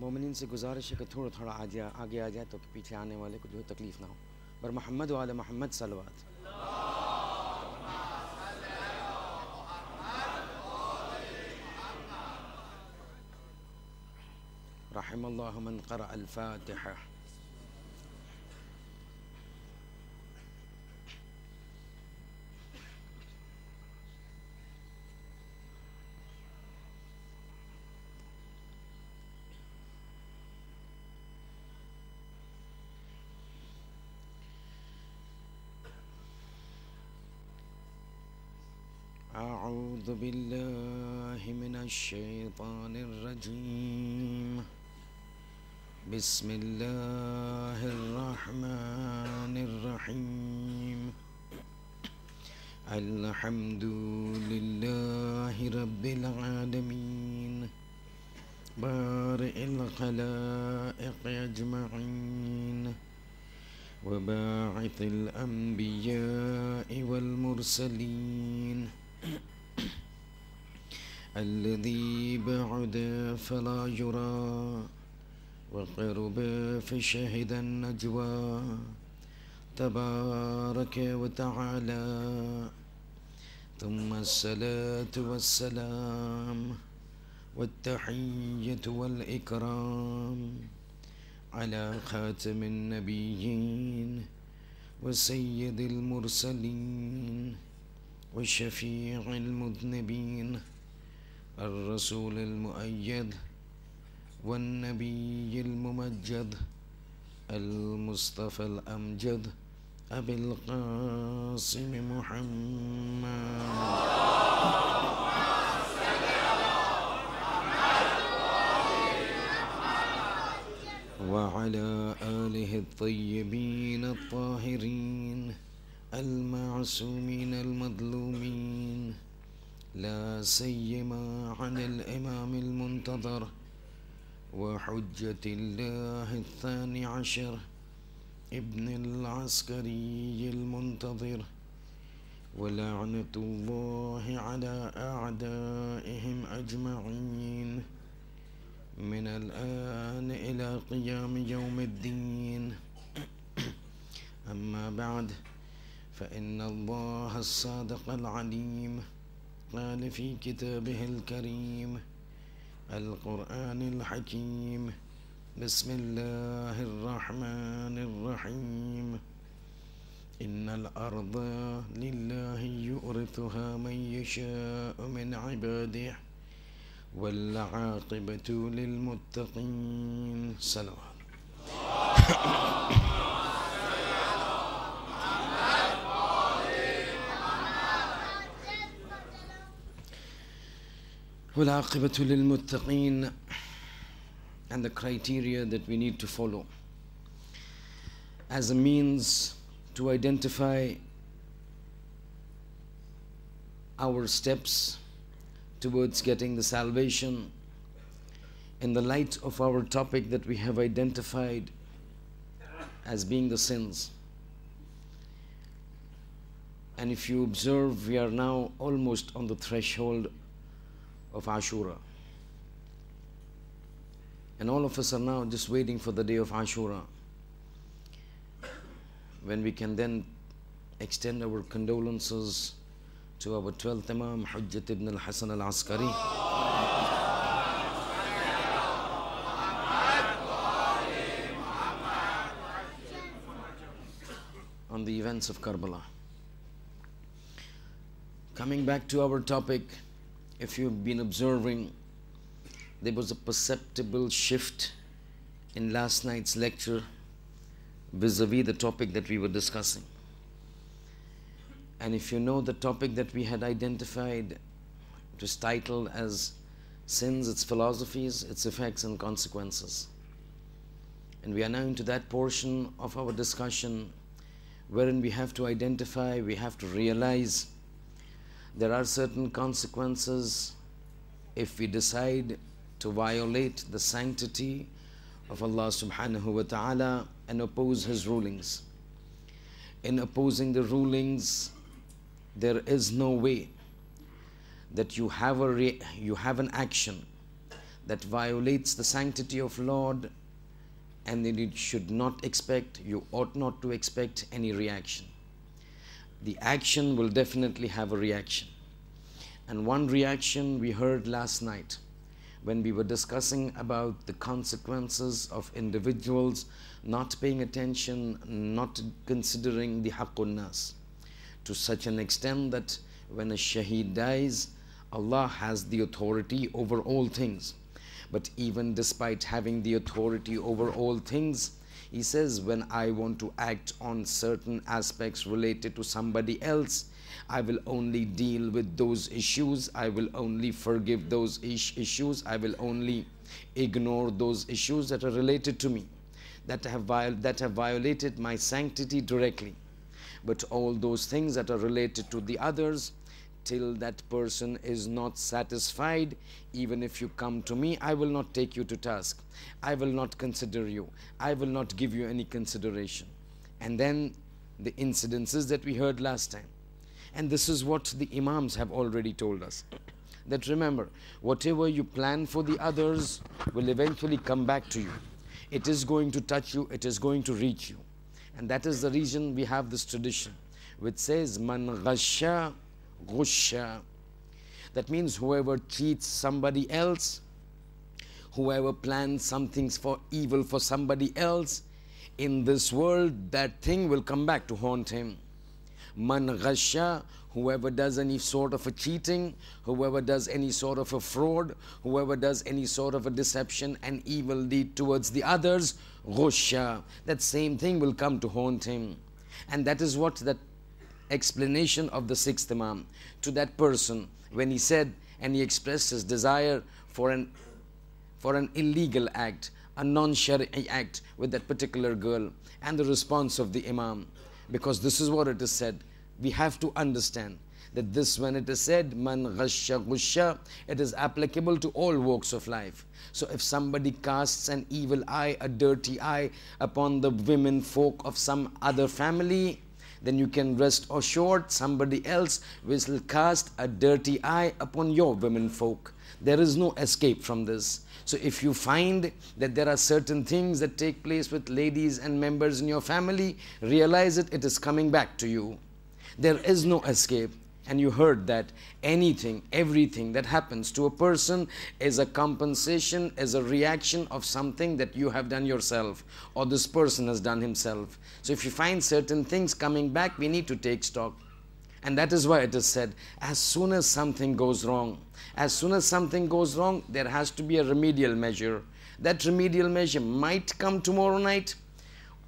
مومنین سے گزارش ہے کہ تھوڑا تھوڑا آگے آ جائے تو کہ پیچھے آنے والے کو جو ہے تکلیف نہ ہو. بر محمد و آل محمد صلوات. رحم اللہ من قرأ الفاتحہ. اعوذ باللہ من الشیطان الرجیم. بسم اللہ الرحمن الرحیم. الحمد للہ رب العالمین بارئ الخلائق اجمعین وباعث الانبیاء والمرسلین الذي بعد فلا يرى وقرب فشهد النجوى تبارك وتعالى. ثم الصلاة والسلام والتحية والإكرام على خاتم النبيين وسيد المرسلين والشفيع المذنبين الرسول المؤيد والنبي الممجد المصطفى الأمجد أبي القاسم محمد وعلى آله الطيبين الطاهرين المعصومين المظلومين لا سيما عن الإمام المنتظر وحجة الله الثاني عشر ابن العسكري المنتظر ولعنة الله على أعدائهم أجمعين من الآن إلى قيام يوم الدين. أما بعد فإن الله الصادق العليم قال في كتابه الكريم القرآن الحكيم بسم الله الرحمن الرحيم. إن الأرض لله يورثها من يشاء من عباده والعاقبة للمتقين. صلوات. والعاقبة للمتقين, and the criteria that we need to follow as a means to identify our steps towards getting the salvation in the light of our topic that we have identified as being the sins. And if you observe, we are now almost on the threshold of Ashura, and all of us are now just waiting for the day of Ashura, when we can then extend our condolences to our 12th Imam Hujjat ibn al-Hasan al-Askari on the events of Karbala. Coming back to our topic, if you've been observing, there was a perceptible shift in last night's lecture vis-a-vis the topic that we were discussing. And if you know the topic that we had identified, it was titled as Sins, Its Philosophies, Its Effects and Consequences. And we are now into that portion of our discussion wherein we have to identify, we have to realize there are certain consequences if we decide to violate the sanctity of Allah subhanahu wa ta'ala and oppose His rulings. In opposing the rulings, there is no way that you have an action that violates the sanctity of Lord, and then you should not expect, you ought not to expect any reaction. The action will definitely have a reaction. And one reaction we heard last night when we were discussing about the consequences of individuals not paying attention, not considering the haqqun nas, to such an extent that when a shaheed dies, Allah has the authority over all things. But even despite having the authority over all things, He says, when I want to act on certain aspects related to somebody else, I will only deal with those issues, I will only forgive those issues, I will only ignore those issues that are related to me, that have violated my sanctity directly. But all those things that are related to the others, till that person is not satisfied, even if you come to me, I will not take you to task, I will not consider you, I will not give you any consideration. And then the incidences that we heard last time. And this is what the Imams have already told us, that remember, whatever you plan for the others will eventually come back to you. It is going to touch you, it is going to reach you. And that is the reason we have this tradition which says, Man ghasha ghusha. That means whoever cheats somebody else, whoever plans something for evil for somebody else, in this world that thing will come back to haunt him. Man ghasha, whoever does any sort of a cheating, whoever does any sort of a fraud, whoever does any sort of a deception and evil deed towards the others, ghusha, that same thing will come to haunt him. And that is what that explanation of the sixth Imam to that person when he said and he expressed his desire for an illegal act, a non-shari'i act with that particular girl, and the response of the Imam, because this is what it is said. We have to understand that this, when it is said man ghasha ghusha, it is applicable to all walks of life. So if somebody casts an evil eye, a dirty eye upon the women folk of some other family, then you can rest assured somebody else will cast a dirty eye upon your women folk. There is no escape from this. So if you find that there are certain things that take place with ladies and members in your family, realize it is coming back to you. There is no escape. And you heard that anything, everything that happens to a person is a compensation, is a reaction of something that you have done yourself or this person has done himself. So if you find certain things coming back, we need to take stock. And that is why it is said, as soon as something goes wrong, there has to be a remedial measure. That remedial measure might come tomorrow night,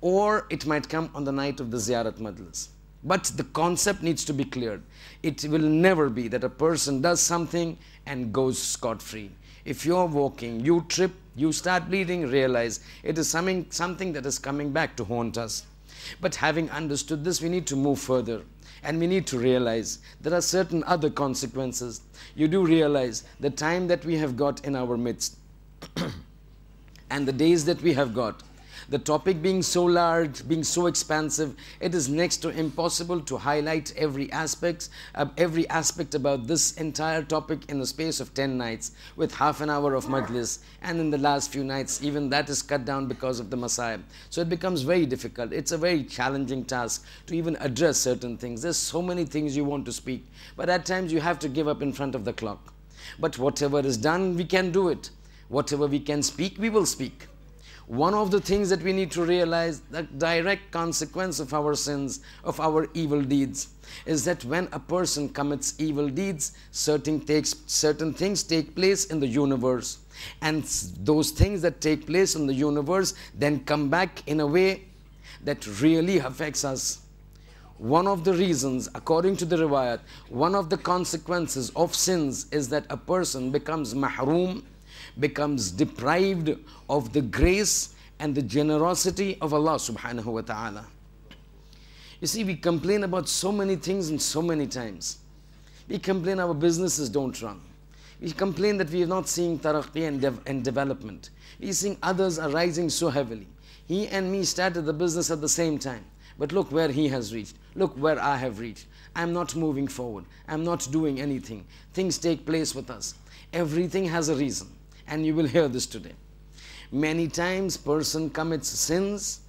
or it might come on the night of the Ziyarat Majlis. But the concept needs to be cleared. It will never be that a person does something and goes scot-free. If you're walking, you trip, you start bleeding, realize it is something that is coming back to haunt us. But having understood this, we need to move further. And we need to realize there are certain other consequences. You do realize the time that we have got in our midst and the days that we have got, the topic being so large, being so expansive, it is next to impossible to highlight every aspect about this entire topic in the space of 10 nights with half an hour of majlis, and in the last few nights even that is cut down because of the Masaib. So it becomes very difficult. It's a very challenging task to even address certain things. There's so many things you want to speak, but at times you have to give up in front of the clock. But whatever is done, we can do it. Whatever we can speak, we will speak. One of the things that we need to realize, the direct consequence of our sins, of our evil deeds, is that when a person commits evil deeds, certain things take place in the universe. And those things that take place in the universe then come back in a way that really affects us. One of the reasons, according to the riwayat, one of the consequences of sins is that a person becomes mahroom, becomes deprived of the grace and the generosity of Allah subhanahu wa ta'ala. You see, we complain about so many things and so many times. We complain our businesses don't run. We complain that we are not seeing taraqqi and development. We are seeing others are rising so heavily. He and me started the business at the same time. But look where he has reached. Look where I have reached. I am not moving forward. I am not doing anything. Things take place with us. Everything has a reason. and you will hear this today. Many times person commits sins,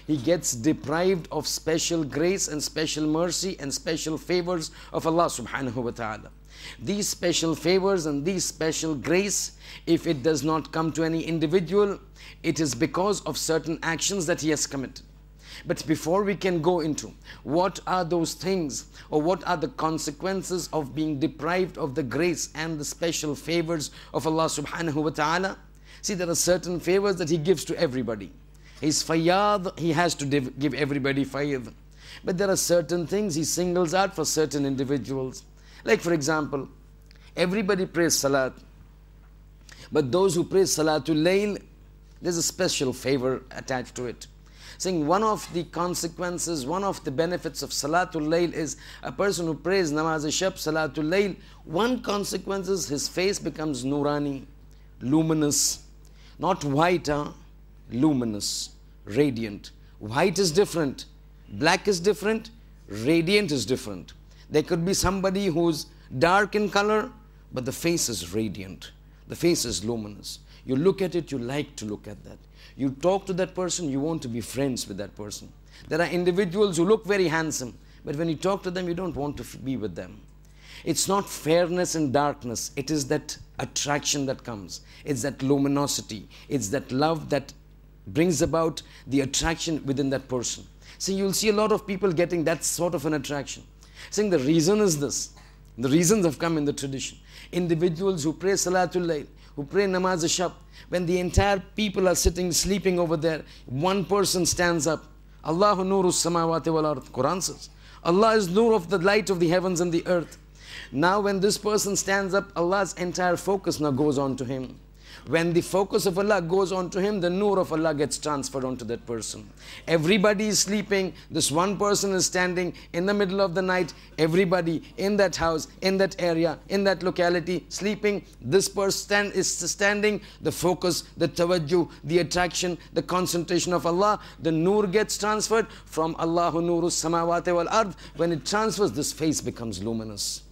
he gets deprived of special grace and special mercy and special favors of Allah subhanahu wa ta'ala. These special favors and these special grace, if it does not come to any individual, it is because of certain actions that he has committed. But before we can go into what are those things or what are the consequences of being deprived of the grace and the special favors of Allah subhanahu wa ta'ala, see, there are certain favors that He gives to everybody. He's Fayyad, He has to give everybody Fayyad. But there are certain things He singles out for certain individuals. Like for example, everybody prays Salat, but those who pray Salatul Layl, there's a special favor attached to it. Saying one of the consequences, one of the benefits of Salatul Layl is a person who prays Namaz-e-Shab, Salatul Layl, one consequence is his face becomes Nurani, luminous, not white, luminous, radiant. White is different, black is different, radiant is different. There could be somebody who's dark in color, but the face is radiant, the face is luminous. You look at it, you like to look at that. You talk to that person, you want to be friends with that person. There are individuals who look very handsome, but when you talk to them, you don't want to be with them. It's not fairness and darkness, it is that attraction that comes. It's that luminosity, it's that love that brings about the attraction within that person. So you'll see a lot of people getting that sort of an attraction. Saying the reason is this, the reasons have come in the tradition. Individuals who pray Salatul Layl, who pray Namaz-e-Shab, when the entire people are sitting, sleeping over there, one person stands up. Allahu nurus samawati wal ard. Quran says, Allah is nur of the light of the heavens and the earth. Now when this person stands up, Allah's entire focus now goes on to him. When the focus of Allah goes on to him, the nur of Allah gets transferred onto that person. Everybody is sleeping, this one person is standing in the middle of the night, everybody in that house, in that area, in that locality, sleeping, this person is standing, the focus, the tawajjuh, the attraction, the concentration of Allah, the nur gets transferred from Allahu nurus samawati wal ard. When it transfers, this face becomes luminous.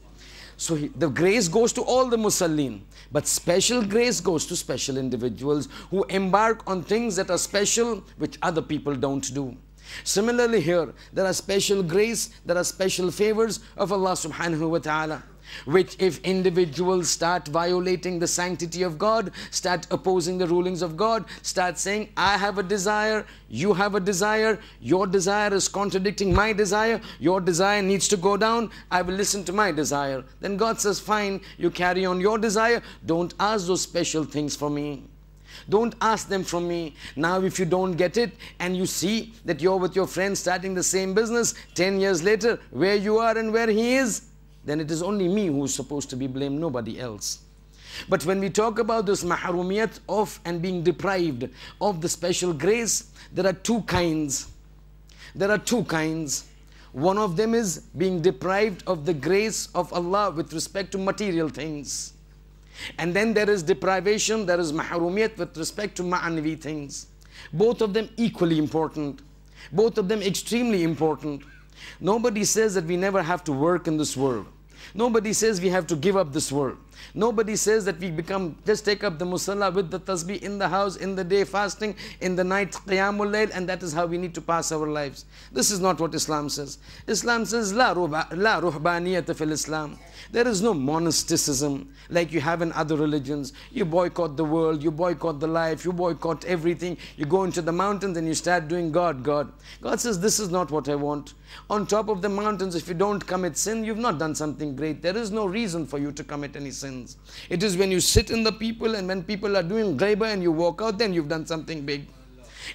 So the grace goes to all the musallin, but special grace goes to special individuals who embark on things that are special which other people don't do. Similarly here, there are special grace, there are special favors of Allah subhanahu wa ta'ala, which if individuals start violating the sanctity of God, start opposing the rulings of God, start saying, I have a desire, you have a desire, your desire is contradicting my desire, your desire needs to go down, I will listen to my desire. Then God says, fine, you carry on your desire, don't ask those special things for me. Don't ask them from me. Now if you don't get it and you see that you're with your friend starting the same business, 10 years later, where you are and where he is, then it is only me who is supposed to be blamed, nobody else. But when we talk about this mahrumiyat of and being deprived of the special grace, there are two kinds. There are two kinds. One of them is being deprived of the grace of Allah with respect to material things. And then there is deprivation, there is mahrumiyat with respect to ma'anavi things. Both of them equally important. Both of them extremely important. Nobody says that we never have to work in this world. Nobody says we have to give up this world. Nobody says that we just take up the musalla with the tasbih in the house, in the day fasting, in the night qiyamul layl, and that is how we need to pass our lives. This is not what Islam says. Islam says, La ruhbaniyata fil Islam. There is no monasticism like you have in other religions. You boycott the world, you boycott the life, you boycott everything. You go into the mountains and you start doing God, God. God says, this is not what I want. On top of the mountains, if you don't commit sin, you've not done something great. There is no reason for you to commit any sins. It is when you sit in the people and when people are doing ghaibah and you walk out, then you've done something big.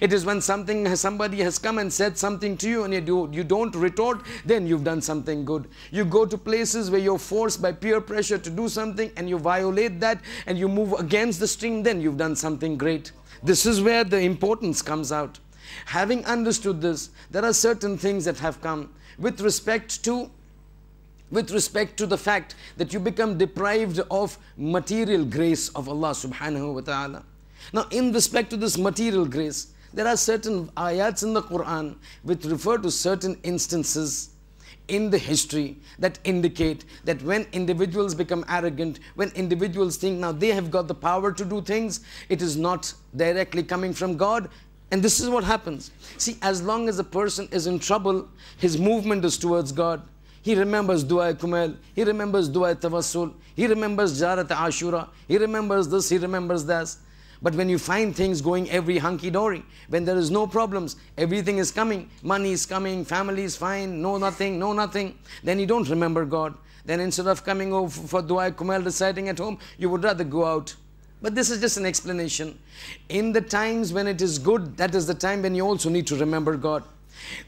It is when somebody has come and said something to you and you don't retort, then you've done something good. You go to places where you're forced by peer pressure to do something and you violate that and you move against the stream, then you've done something great. This is where the importance comes out. Having understood this, there are certain things that have come with respect to the fact that you become deprived of material grace of Allah subhanahu wa ta'ala. Now in respect to this material grace, there are certain ayats in the Quran which refer to certain instances in the history that indicate that when individuals become arrogant, when individuals think now they have got the power to do things, it is not directly coming from God. And this is what happens. See, as long as a person is in trouble, his movement is towards God. He remembers Dua Kumail, he remembers Dua Tawassul, he remembers Jarat Ashura, he remembers this, he remembers that. But when you find things going every hunky-dory, when there is no problems, everything is coming, money is coming, family is fine, no nothing, then you don't remember God. Then instead of coming over for Dua Kumail reciting at home, you would rather go out. But this is just an explanation. In the times when it is good, that is the time when you also need to remember God.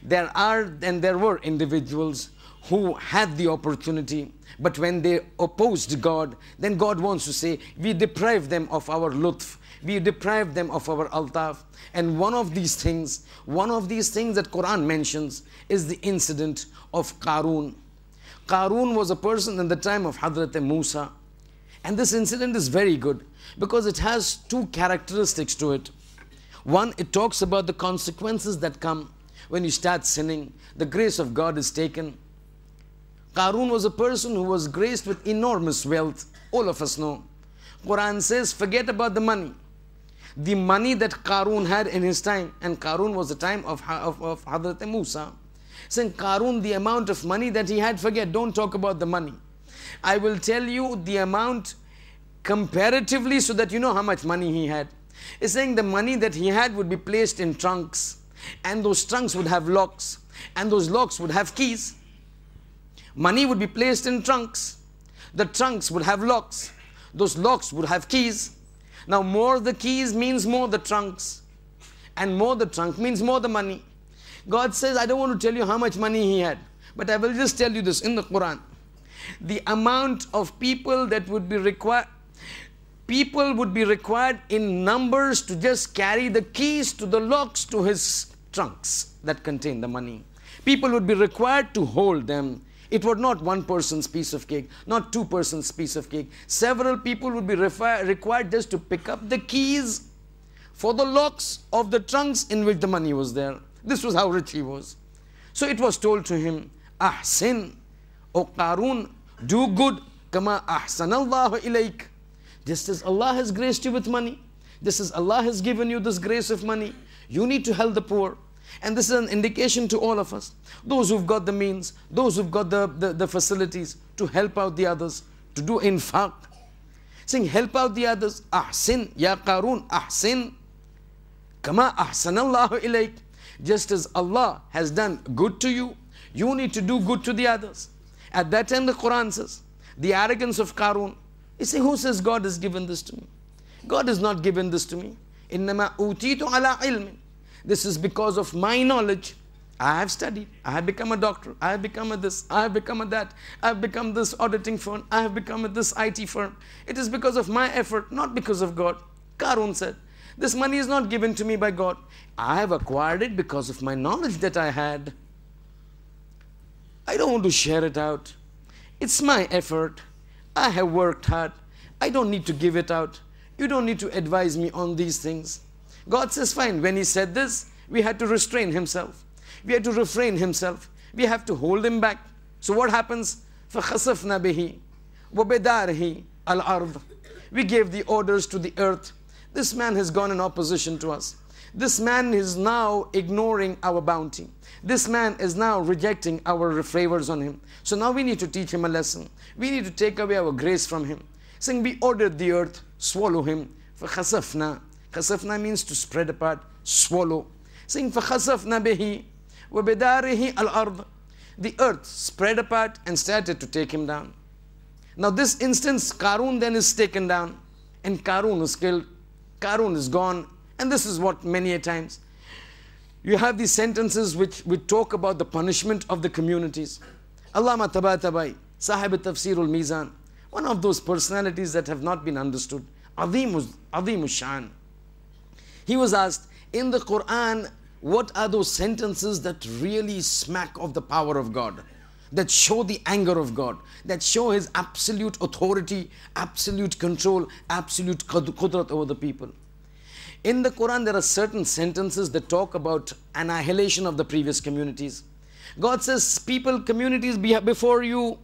There are and there were individuals who had the opportunity, but when they opposed God, then God wants to say, we deprive them of our lutf, we deprive them of our altaf. And one of these things that Quran mentions is the incident of Qarun. Qarun was a person in the time of Hazrat Musa. And this incident is very good because it has two characteristics to it. One, it talks about the consequences that come when you start sinning. The grace of God is taken. Qarun was a person who was graced with enormous wealth. All of us know. Quran says, forget about the money. The money that Qarun had in his time, and Qarun was the time of Hazrat Musa. Saying Qarun, the amount of money that he had, forget, don't talk about the money. I will tell you the amount comparatively so that you know how much money he had. It's saying the money that he had would be placed in trunks, and those trunks would have locks, and those locks would have keys. Money would be placed in trunks. The trunks would have locks. Those locks would have keys. Now more the keys means more the trunks. And more the trunk means more the money. God says, I don't want to tell you how much money he had, but I will just tell you this in the Quran. The amount of people that would be required, people would be required in numbers to just carry the keys to the locks to his trunks that contain the money. People would be required to hold them. It was not one person's piece of cake, not two persons' piece of cake. Several people would be required just to pick up the keys for the locks of the trunks in which the money was there. This was how rich he was. So it was told to him, Ahsin, O Qarun, do good, kama ahsanallahu ilayk. Just as Allah has graced you with money, just as Allah has given you this grace of money, you need to help the poor. And this is an indication to all of us, those who've got the means, those who've got the facilities to help out the others, to do infaq. Saying, help out the others. Ahsin, ya Qarun, ahsin, kama ahsanallahu ilayk. Just as Allah has done good to you, you need to do good to the others. At that time the Quran says, the arrogance of Qarun. You say, who says God has given this to me? God has not given this to me. Innama utitu ala ilmin. This is because of my knowledge. I have studied. I have become a doctor. I have become a this. I have become a that. I have become this auditing firm. I have become a this IT firm. It is because of my effort, not because of God. Qarun said, this money is not given to me by God. I have acquired it because of my knowledge that I had. I don't want to share it out. It's my effort. I have worked hard. I don't need to give it out. You don't need to advise me on these things. God says, fine. When he said this, we had to restrain himself. We had to refrain himself. We have to hold him back. So what happens? فَخَسَفْنَا بِهِ وَبِدَارِهِ الْأَرْضِ. We gave the orders to the earth. This man has gone in opposition to us. This man is now ignoring our bounty. This man is now rejecting our favors on him. So now we need to teach him a lesson. We need to take away our grace from him. Saying, we ordered the earth, swallow him. فَخَسَفْنَا. Khasafna means to spread apart, swallow. Saying, فَخَسَفْنَا بِهِ وَبِدَارِهِ الْأَرْضِ. The earth spread apart and started to take him down. Now this instance, Qarun then is taken down and Qarun is killed. Qarun is gone. And this is what many a times. You have these sentences which talk about the punishment of the communities. Allama Tabatabai, Sahib Tafsirul Mizan, one of those personalities that have not been understood. Azimus Shan. He was asked, in the Quran, what are those sentences that really smack of the power of God, that show the anger of God, that show his absolute authority, absolute control, absolute qudrat over the people? In the Quran, there are certain sentences that talk about annihilation of the previous communities. God says, people, communities before you,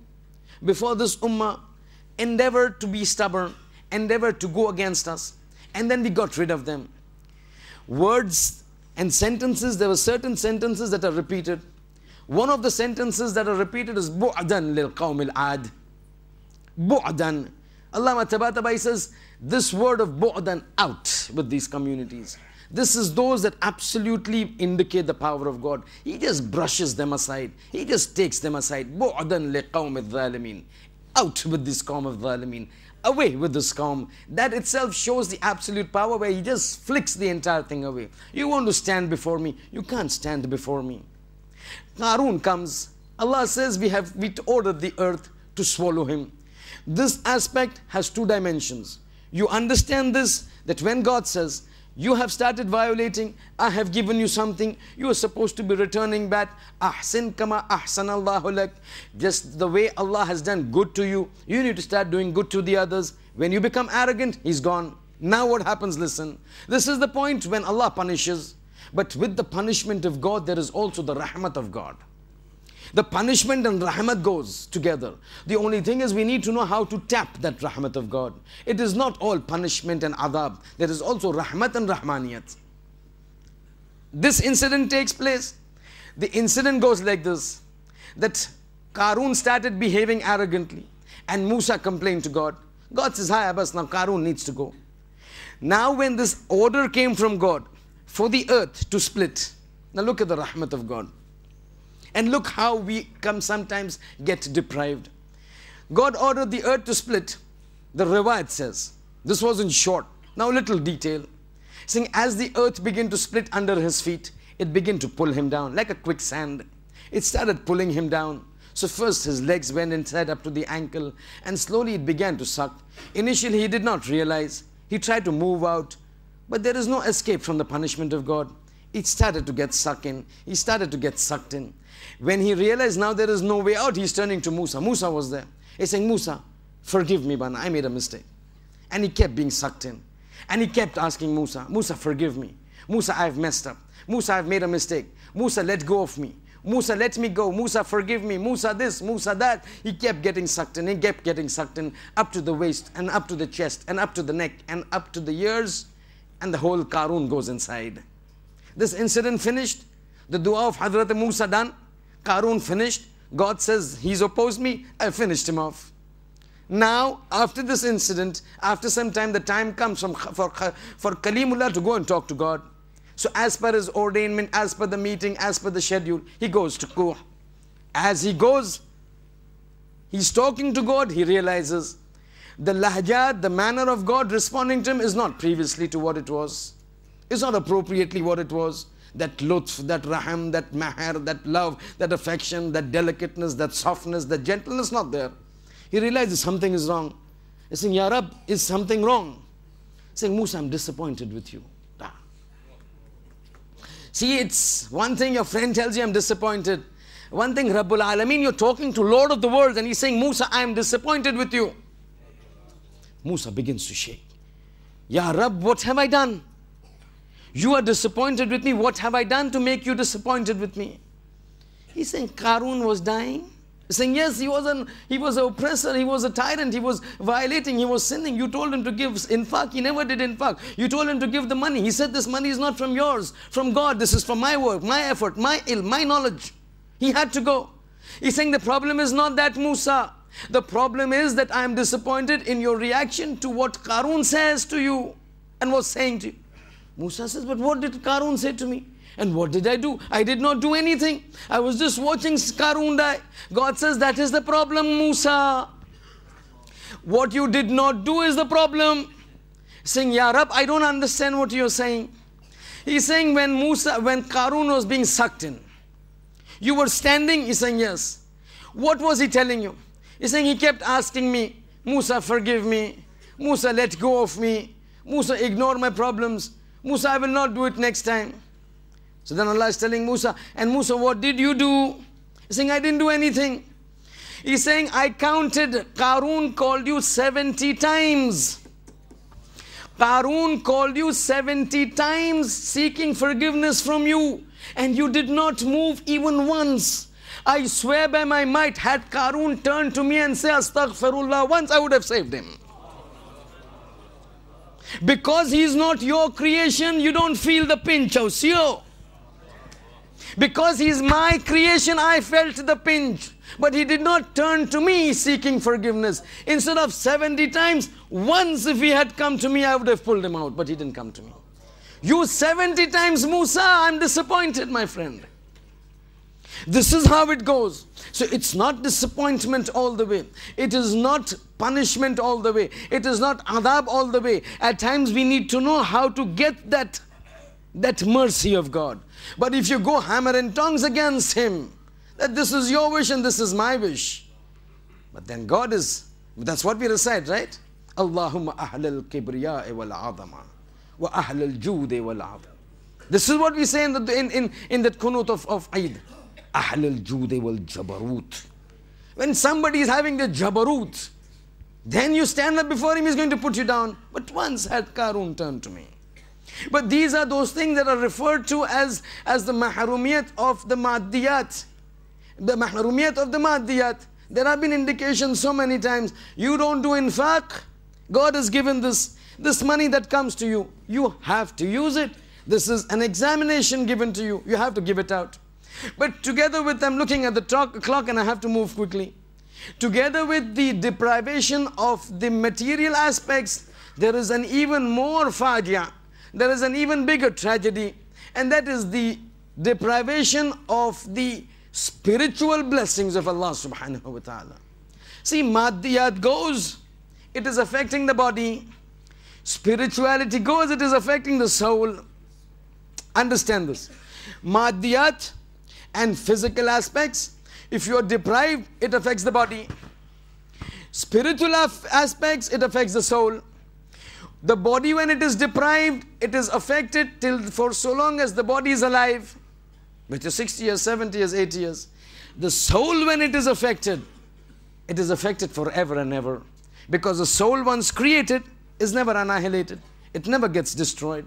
before this ummah, endeavor to be stubborn, endeavor to go against us. And then we got rid of them. Words and sentences, there were certain sentences that are repeated. One of the sentences that are repeated is bu'dan lil qawmil ad. Bu'dan. Allah Tabatabai says, this word of bu'dan, out with these communities. This is those that absolutely indicate the power of God. He just brushes them aside. He just takes them aside. Bu'dan li qawmil zalimin. Out with this qawm of zalimin. Away with this qawm. That itself shows the absolute power where He just flicks the entire thing away. You want to stand before me? You can't stand before me. Qarun comes. Allah says we ordered the earth to swallow him. This aspect has two dimensions. You understand this, that when God says, you have started violating, I have given you something, you are supposed to be returning back. Ahsin kama ahsanallahu lak. Just the way Allah has done good to you, you need to start doing good to the others. When you become arrogant, He's gone. Now what happens? Listen. This is the point when Allah punishes. But with the punishment of God, there is also the rahmat of God. The punishment and rahmat goes together. The only thing is we need to know how to tap that rahmat of God. It is not all punishment and adab. There is also rahmat and rahmaniyat. This incident takes place. The incident goes like this. That Qarun started behaving arrogantly. And Musa complained to God. God says, hi Abbas, now Qarun needs to go. Now when this order came from God for the earth to split. Now look at the rahmat of God. And look how we sometimes get deprived. God ordered the earth to split. The riwayat says, this was in short. Now little detail. Saying as the earth began to split under his feet, it began to pull him down like a quicksand. It started pulling him down. So first his legs went inside up to the ankle, and slowly it began to suck. Initially he did not realize. He tried to move out, but there is no escape from the punishment of God. It started to get sucked in. He started to get sucked in. When he realized now there is no way out, he's turning to Musa. Musa was there. He's saying, Musa, forgive me, Bana, I made a mistake. And he kept being sucked in. And he kept asking Musa, Musa, forgive me. Musa, I've messed up. Musa, I've made a mistake. Musa, let go of me. Musa, let me go. Musa, forgive me. Musa this, Musa that. He kept getting sucked in. He kept getting sucked in up to the waist and up to the chest and up to the neck and up to the ears. And the whole Qarun goes inside. This incident finished. The dua of Hazrat Musa done. Qarun finished. God says, he's opposed me. I finished him off. Now, after this incident, after some time, the time comes for Kalimullah to go and talk to God. So as per his ordainment, as per the meeting, as per the schedule, he goes to Kuh. As he goes, he's talking to God, he realizes the lahjat, the manner of God responding to him is not previously to what it was. It's not appropriately what it was. That lutf, that raham, that mahar, that love, that affection, that delicateness, that softness, that gentleness, not there. He realizes something is wrong. He's saying, Ya Rab, is something wrong? He's saying, Musa, I'm disappointed with you. See, it's one thing your friend tells you, I'm disappointed. One thing, Rabbul Alameen, you're talking to Lord of the world and he's saying, Musa, I'm disappointed with you. Musa begins to shake. Ya Rab, what have I done? You are disappointed with me. What have I done to make you disappointed with me? He's saying Qarun was dying. He's saying yes, he was an oppressor, he was a tyrant, he was violating, he was sinning. You told him to give infaq, he never did infaq. You told him to give the money. He said this money is not from yours, from God. This is for my work, my effort, my ilm, my knowledge. He had to go. He's saying the problem is not that, Musa. The problem is that I am disappointed in your reaction to what Qarun says to you and was saying to you. Musa says, but what did Qarun say to me? And what did I do? I did not do anything. I was just watching Qarun die. God says, that is the problem, Musa. What you did not do is the problem. Saying, Ya Rab, I don't understand what you're saying. He's saying when Qarun was being sucked in, you were standing, he's saying, yes. What was he telling you? He's saying, he kept asking me, Musa, forgive me. Musa, let go of me. Musa, ignore my problems. Musa, I will not do it next time. So then Allah is telling Musa, and Musa, what did you do? He's saying, I didn't do anything. He's saying, I counted, Qarun called you 70 times. Qarun called you 70 times seeking forgiveness from you. And you did not move even once. I swear by my might, had Qarun turned to me and said Astaghfirullah once, I would have saved him. Because he is not your creation, you don't feel the pinch, Ausio. Because he is my creation, I felt the pinch. But he did not turn to me seeking forgiveness. Instead of 70 times, once if he had come to me, I would have pulled him out. But he didn't come to me. You 70 times, Musa, I'm disappointed, my friend. This is how it goes. So it's not disappointment all the way. It is not punishment all the way. It is not adab all the way. At times we need to know how to get that mercy of God. But if you go hammer and tongs against him, that this is your wish and this is my wish. But then God is, that's what we recite, right? Allahumma ahlal kibriya wal adama wa ahlal jude wal adama. This is what we say in that kunut of Eid. Ahlal jude wal jabarut. When somebody is having the jabarut, then you stand up before him, he's going to put you down. But once had Qarun turned to me. But these are those things that are referred to as the mahrumiyat of the maddiyat. The mahrumiyat of the maddiyat. There have been indications so many times. You don't do infaq. God has given this money that comes to you. You have to use it. This is an examination given to you. You have to give it out. But together with, I'm looking at the clock and I have to move quickly. Together with the deprivation of the material aspects, there is an even more fajia. There is an even bigger tragedy. And that is the deprivation of the spiritual blessings of Allah subhanahu wa ta'ala. See, maddiyat goes, it is affecting the body. Spirituality goes, it is affecting the soul. Understand this. Maddiyat and physical aspects, if you are deprived, it affects the body. Spiritual aspects, it affects the soul. The body, when it is deprived, it is affected for so long as the body is alive. Which is 60 years, 70 years, 80 years. The soul, when it is affected forever and ever. Because the soul once created is never annihilated. It never gets destroyed.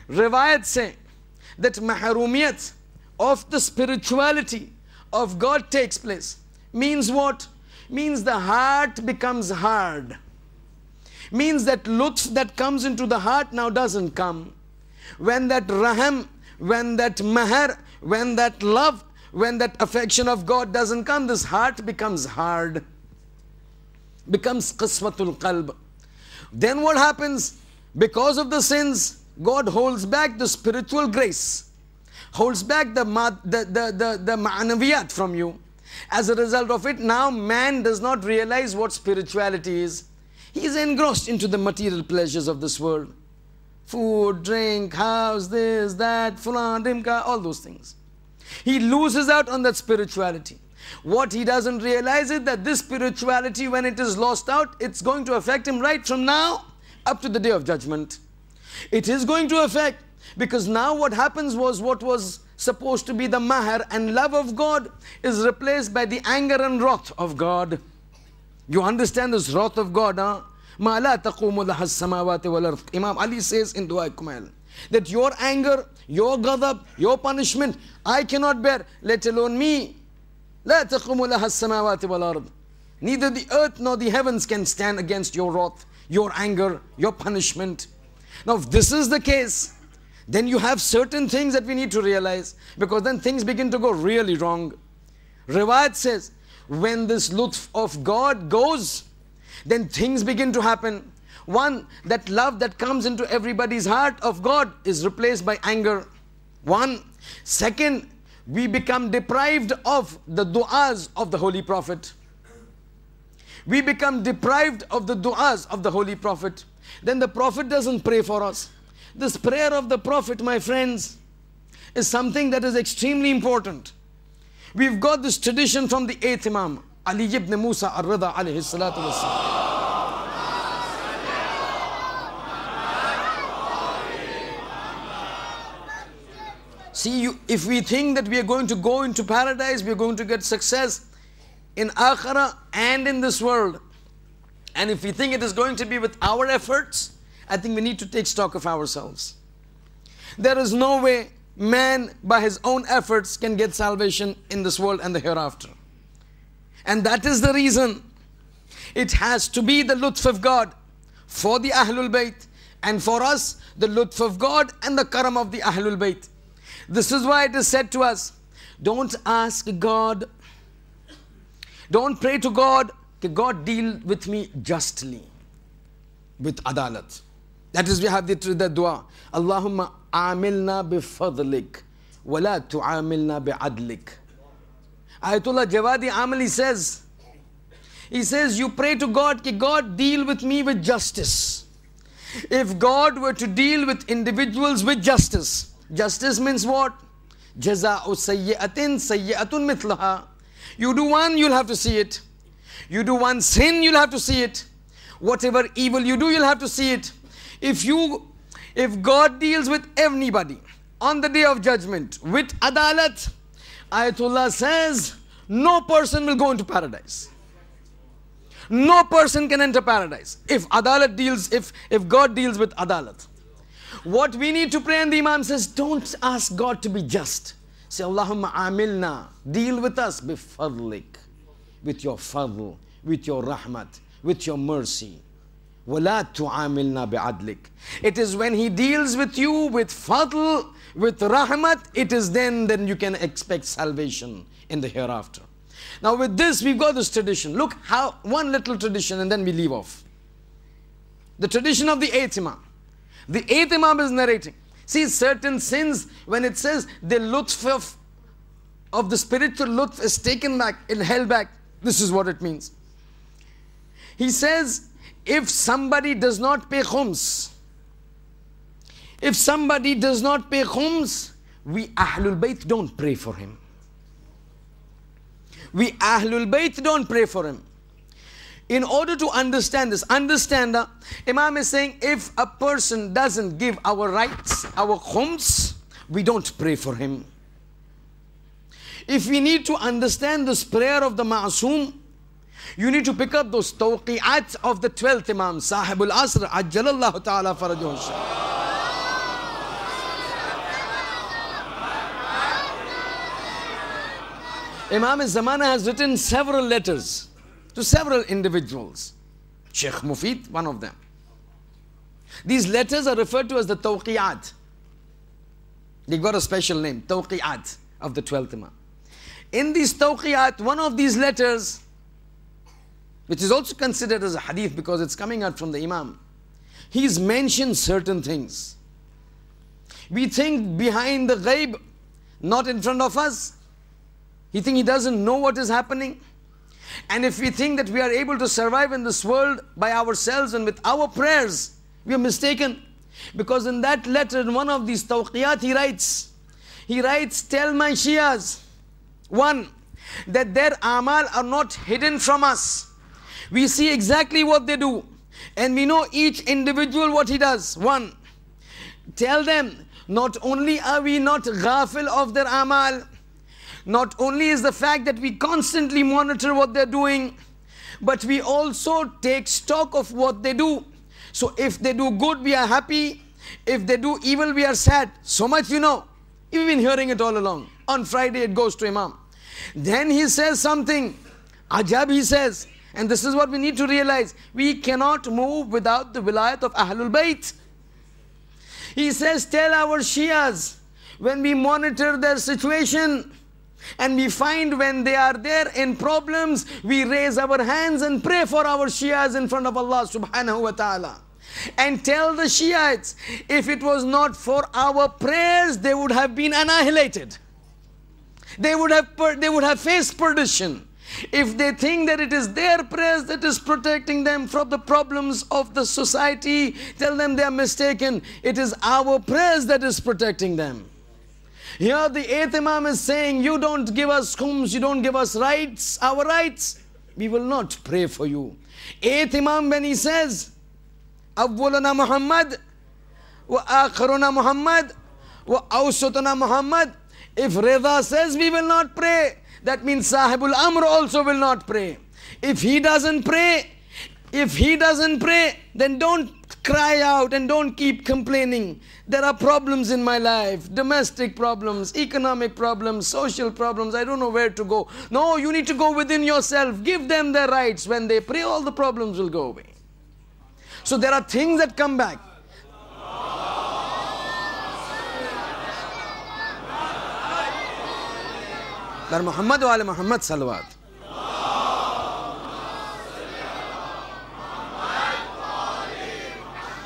Riwayat say that mahrumiyat of the spirituality of God takes place. Means what? Means the heart becomes hard. Means that lutf that comes into the heart now doesn't come. When that raham, when that mahar, when that love, when that affection of God doesn't come, this heart becomes hard. Becomes qiswatul qalb. Then what happens? Because of the sins, God holds back the spiritual grace. Holds back the ma'naviyat from you. As a result of it, now man does not realize what spirituality is. He is engrossed into the material pleasures of this world. Food, drink, house, this, that, fulan, dimka, all those things. He loses out on that spirituality. What he doesn't realize is that this spirituality, when it is lost out, it's going to affect him right from now up to the day of judgment. It is going to affect, because now what happens was, what was supposed to be the mahar and love of God is replaced by the anger and wrath of God. You understand this wrath of God, huh? مَا لَا تَقُومُ لَهَا السَّمَاوَاتِ وَالْأَرْضِ. Imam Ali says in Dua Kumail that your anger, your ghadab, your punishment, I cannot bear, let alone me. لَا تَقُومُ لَهَا السَّمَاوَاتِ وَالْأَرْضِ. Neither the earth nor the heavens can stand against your wrath, your anger, your punishment. Now if this is the case, then you have certain things that we need to realize, because then things begin to go really wrong. Riwayat says, when this lutf of God goes, then things begin to happen. One, that love that comes into everybody's heart of God is replaced by anger. One. Second, we become deprived of the du'as of the Holy Prophet. We become deprived of the du'as of the Holy Prophet. Then the Prophet doesn't pray for us. This prayer of the Prophet, my friends, is something that is extremely important. We've got this tradition from the 8th Imam, Ali ibn Musa al-Rida alayhi salatu wassalam. See, if we think that we are going to go into paradise, we are going to get success in akhirah and in this world, and if we think it is going to be with our efforts, I think we need to take stock of ourselves. There is no way man by his own efforts can get salvation in this world and the hereafter. And that is the reason it has to be the lutf of God for the Ahlul Bayt, and for us the lutf of God and the karam of the Ahlul Bayt. This is why it is said to us, don't ask God, don't pray to God, God deal with me justly, with adalat. That is, we have the dua, Allahumma amilna bifadlik wa la tu'amilna bi'adlik. Ayatollah Jawadi Amali says, he says, you pray to God, God deal with me with justice. If God were to deal with individuals with justice, justice means what? Jaza'u sayyi'atin sayyi'atun mithlaha. You do one, you'll have to see it. You do one sin, you'll have to see it. Whatever evil you do, you'll have to see it. If God deals with anybody on the day of judgment with adalat, Ayatollah says, no person will go into paradise. No person can enter paradise if adalat deals, if God deals with adalat. What we need to pray, and the Imam says, don't ask God to be just. Say, Allahumma amilna, deal with us bifadlik, with your fadl, with your rahmat, with your mercy. وَلَا تُعَامِلْنَا بِعَدْلِكَ. It is when He deals with you with fadl, with rahmat, it is then you can expect salvation in the hereafter. Now with this, we've got this tradition. Look how, one little tradition, and then we leave off. The tradition of the 8th Imam. The 8th Imam is narrating. See, certain sins, when it says the lutf of the spiritual lutf is taken back, and held back, this is what it means. He says, if somebody does not pay khums, we Ahlul Bayt don't pray for him. We Ahlul Bayt don't pray for him. In order to understand this, Imam is saying, if a person doesn't give our rights, our khums, we don't pray for him. If we need to understand this prayer of the Ma'soom, you need to pick up those tawqi'at of the 12th Imam, Sahibul Asr, Ajjalallahu Ta'ala Farajuhu Sharif. Imam Zamana has written several letters to several individuals. Sheikh Mufid, one of them. These letters are referred to as the tawqi'at. They got a special name, tawqi'at of the 12th Imam. In these tawqi'at, one of these letters, which is also considered as a hadith because it's coming out from the Imam, he's mentioned certain things. We think behind the ghaib, not in front of us. He thinks he doesn't know what is happening. And if we think that we are able to survive in this world by ourselves and with our prayers, we are mistaken. Because in that letter, in one of these tawqiyat, he writes, tell my Shias, one, that their amal are not hidden from us. We see exactly what they do. And we know each individual what he does. One, tell them, not only are we not ghafil of their amal, not only is the fact that we constantly monitor what they're doing, but we also take stock of what they do. So if they do good, we are happy. If they do evil, we are sad. So much you know. You've been hearing it all along. On Friday it goes to Imam. Then he says something. Ajab he says. And this is what we need to realize. We cannot move without the wilayat of Ahlul Bayt. He says, tell our Shias, when we monitor their situation, and we find when they are there in problems, we raise our hands and pray for our Shias in front of Allah subhanahu wa ta'ala. And tell the Shiites, if it was not for our prayers, they would have been annihilated. They would have faced perdition. If they think that it is their prayers that is protecting them from the problems of the society, tell them they are mistaken. It is our prayers that is protecting them. Here the 8th Imam is saying, you don't give us khums, you don't give us rights, our rights, we will not pray for you. 8th Imam, when he says, Awwaluna Muhammad, wa akharuna Muhammad, wa awsatuna Muhammad, if Reza says we will not pray, that means Sahibul Amr also will not pray. If he doesn't pray, then don't Cry out and don't keep complaining. There are problems in my life, domestic problems, economic problems, social problems. I don't know where to go. No, you need to go within yourself. Give them their rights. When they pray, all the problems will go away. So there are things that come back. Dar Muhammad wa ala Muhammad salawat.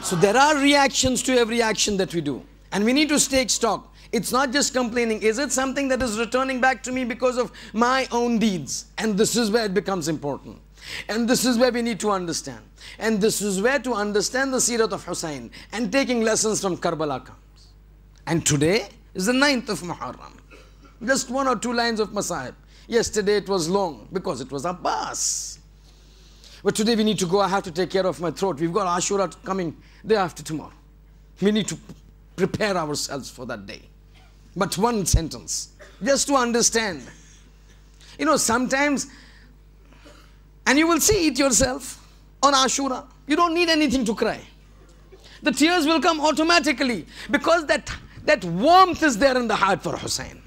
So there are reactions to every action that we do. And we need to take stock. It's not just complaining. Is it something that is returning back to me because of my own deeds? And this is where it becomes important. And this is where we need to understand. And this is where to understand the Sirat of Hussein and taking lessons from Karbala comes. And today is the 9th of Muharram. Just 1 or 2 lines of Masahib. Yesterday it was long because it was Abbas. But today we need to go. I have to take care of my throat. We've got Ashura coming day after tomorrow. We need to prepare ourselves for that day. But one sentence, just to understand. You know, sometimes, and you will see it yourself on Ashura, you don't need anything to cry. The tears will come automatically because that warmth is there in the heart for Hussein.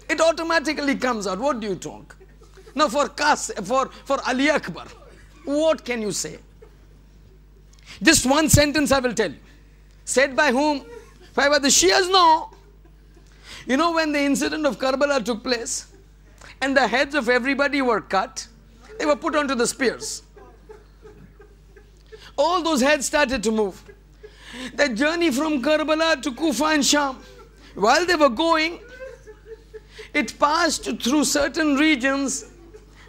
It automatically comes out. What do you talk? Now for Ali Akbar, what can you say? Just one sentence I will tell you. Said by whom? By the Shias? No. You know, when the incident of Karbala took place and the heads of everybody were cut, they were put onto the spears. All those heads started to move. The journey from Karbala to Kufa and Sham, while they were going, it passed through certain regions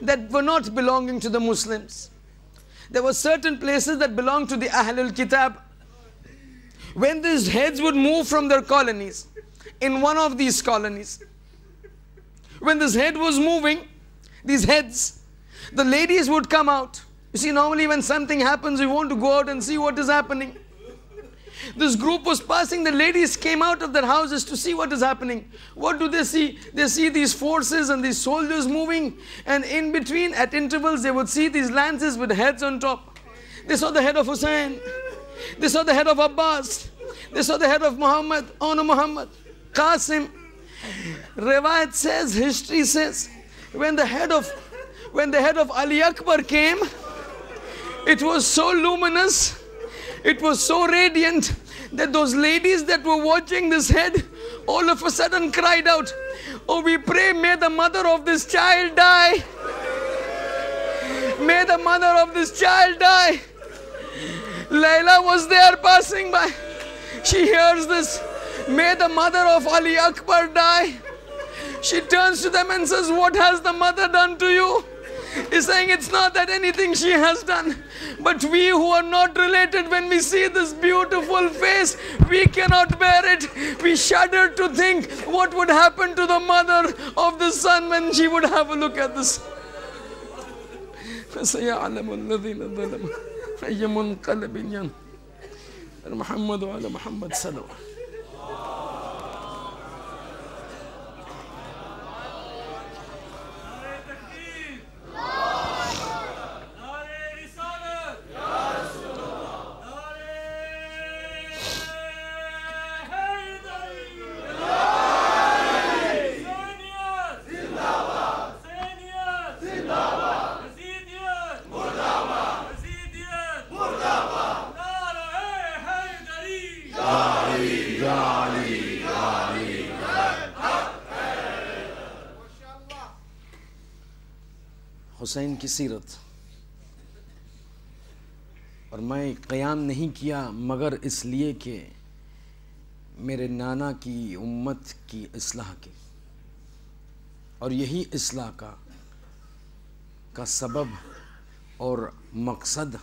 that were not belonging to the Muslims. There were certain places that belonged to the Ahlul Kitab. When these heads would move from their colonies, in one of these colonies, when this head was moving, these heads, the ladies would come out. You see, normally when something happens, we want to go out and see what is happening. This group was passing, the ladies came out of their houses to see what is happening. What do they see? They see these forces and these soldiers moving, and in between, at intervals, they would see these lances with heads on top. They saw the head of Hussein. They saw the head of Abbas. They saw the head of Muhammad, Honor Muhammad, Qasim. Riwayat says, history says, when the head of Ali Akbar came, it was so luminous, it was so radiant that those ladies that were watching this head all of a sudden cried out, "Oh, we pray, may the mother of this child die. May the mother of this child die." Layla was there passing by. She hears this, "May the mother of Ali Akbar die." She turns to them and says, "What has the mother done to you?" He's saying, "It's not that anything she has done, but we who are not related, when we see this beautiful face, we cannot bear it. We shudder to think what would happen to the mother of the son when she would have a look at this." فَسَيَعْلَمُ الَّذِينَ ظَلَمُوا أَيَّ مُنْقَلَبٍ يَنقَلِبُ مُحَمَّدٌ عَلَى مُحَمَّدٍ صَلَّى. حسین کی سیرت. اور میں قیام نہیں کیا مگر اس لیے کہ میرے نانا کی امت کی اصلاح کی، اور یہی اصلاح کا سبب اور مقصد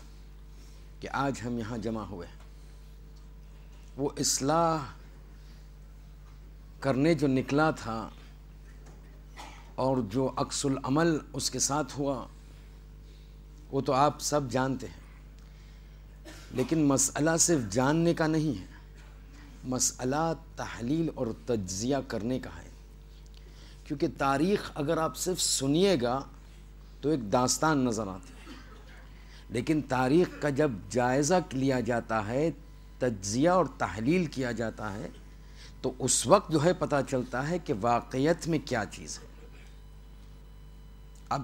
کہ آج ہم یہاں جمع ہوئے. وہ اصلاح کرنے جو نکلا تھا اور جو عکس العمل اس کے ساتھ ہوا وہ تو آپ سب جانتے ہیں، لیکن مسئلہ صرف جاننے کا نہیں ہے، مسئلہ تحلیل اور تجزیہ کرنے کا ہے. کیونکہ تاریخ اگر آپ صرف سنیے گا تو ایک داستان نظر آتی ہے، لیکن تاریخ کا جب جائزہ لیا جاتا ہے، تجزیہ اور تحلیل کیا جاتا ہے، تو اس وقت جو ہے پتہ چلتا ہے کہ واقعیت میں کیا چیز ہے۔ اب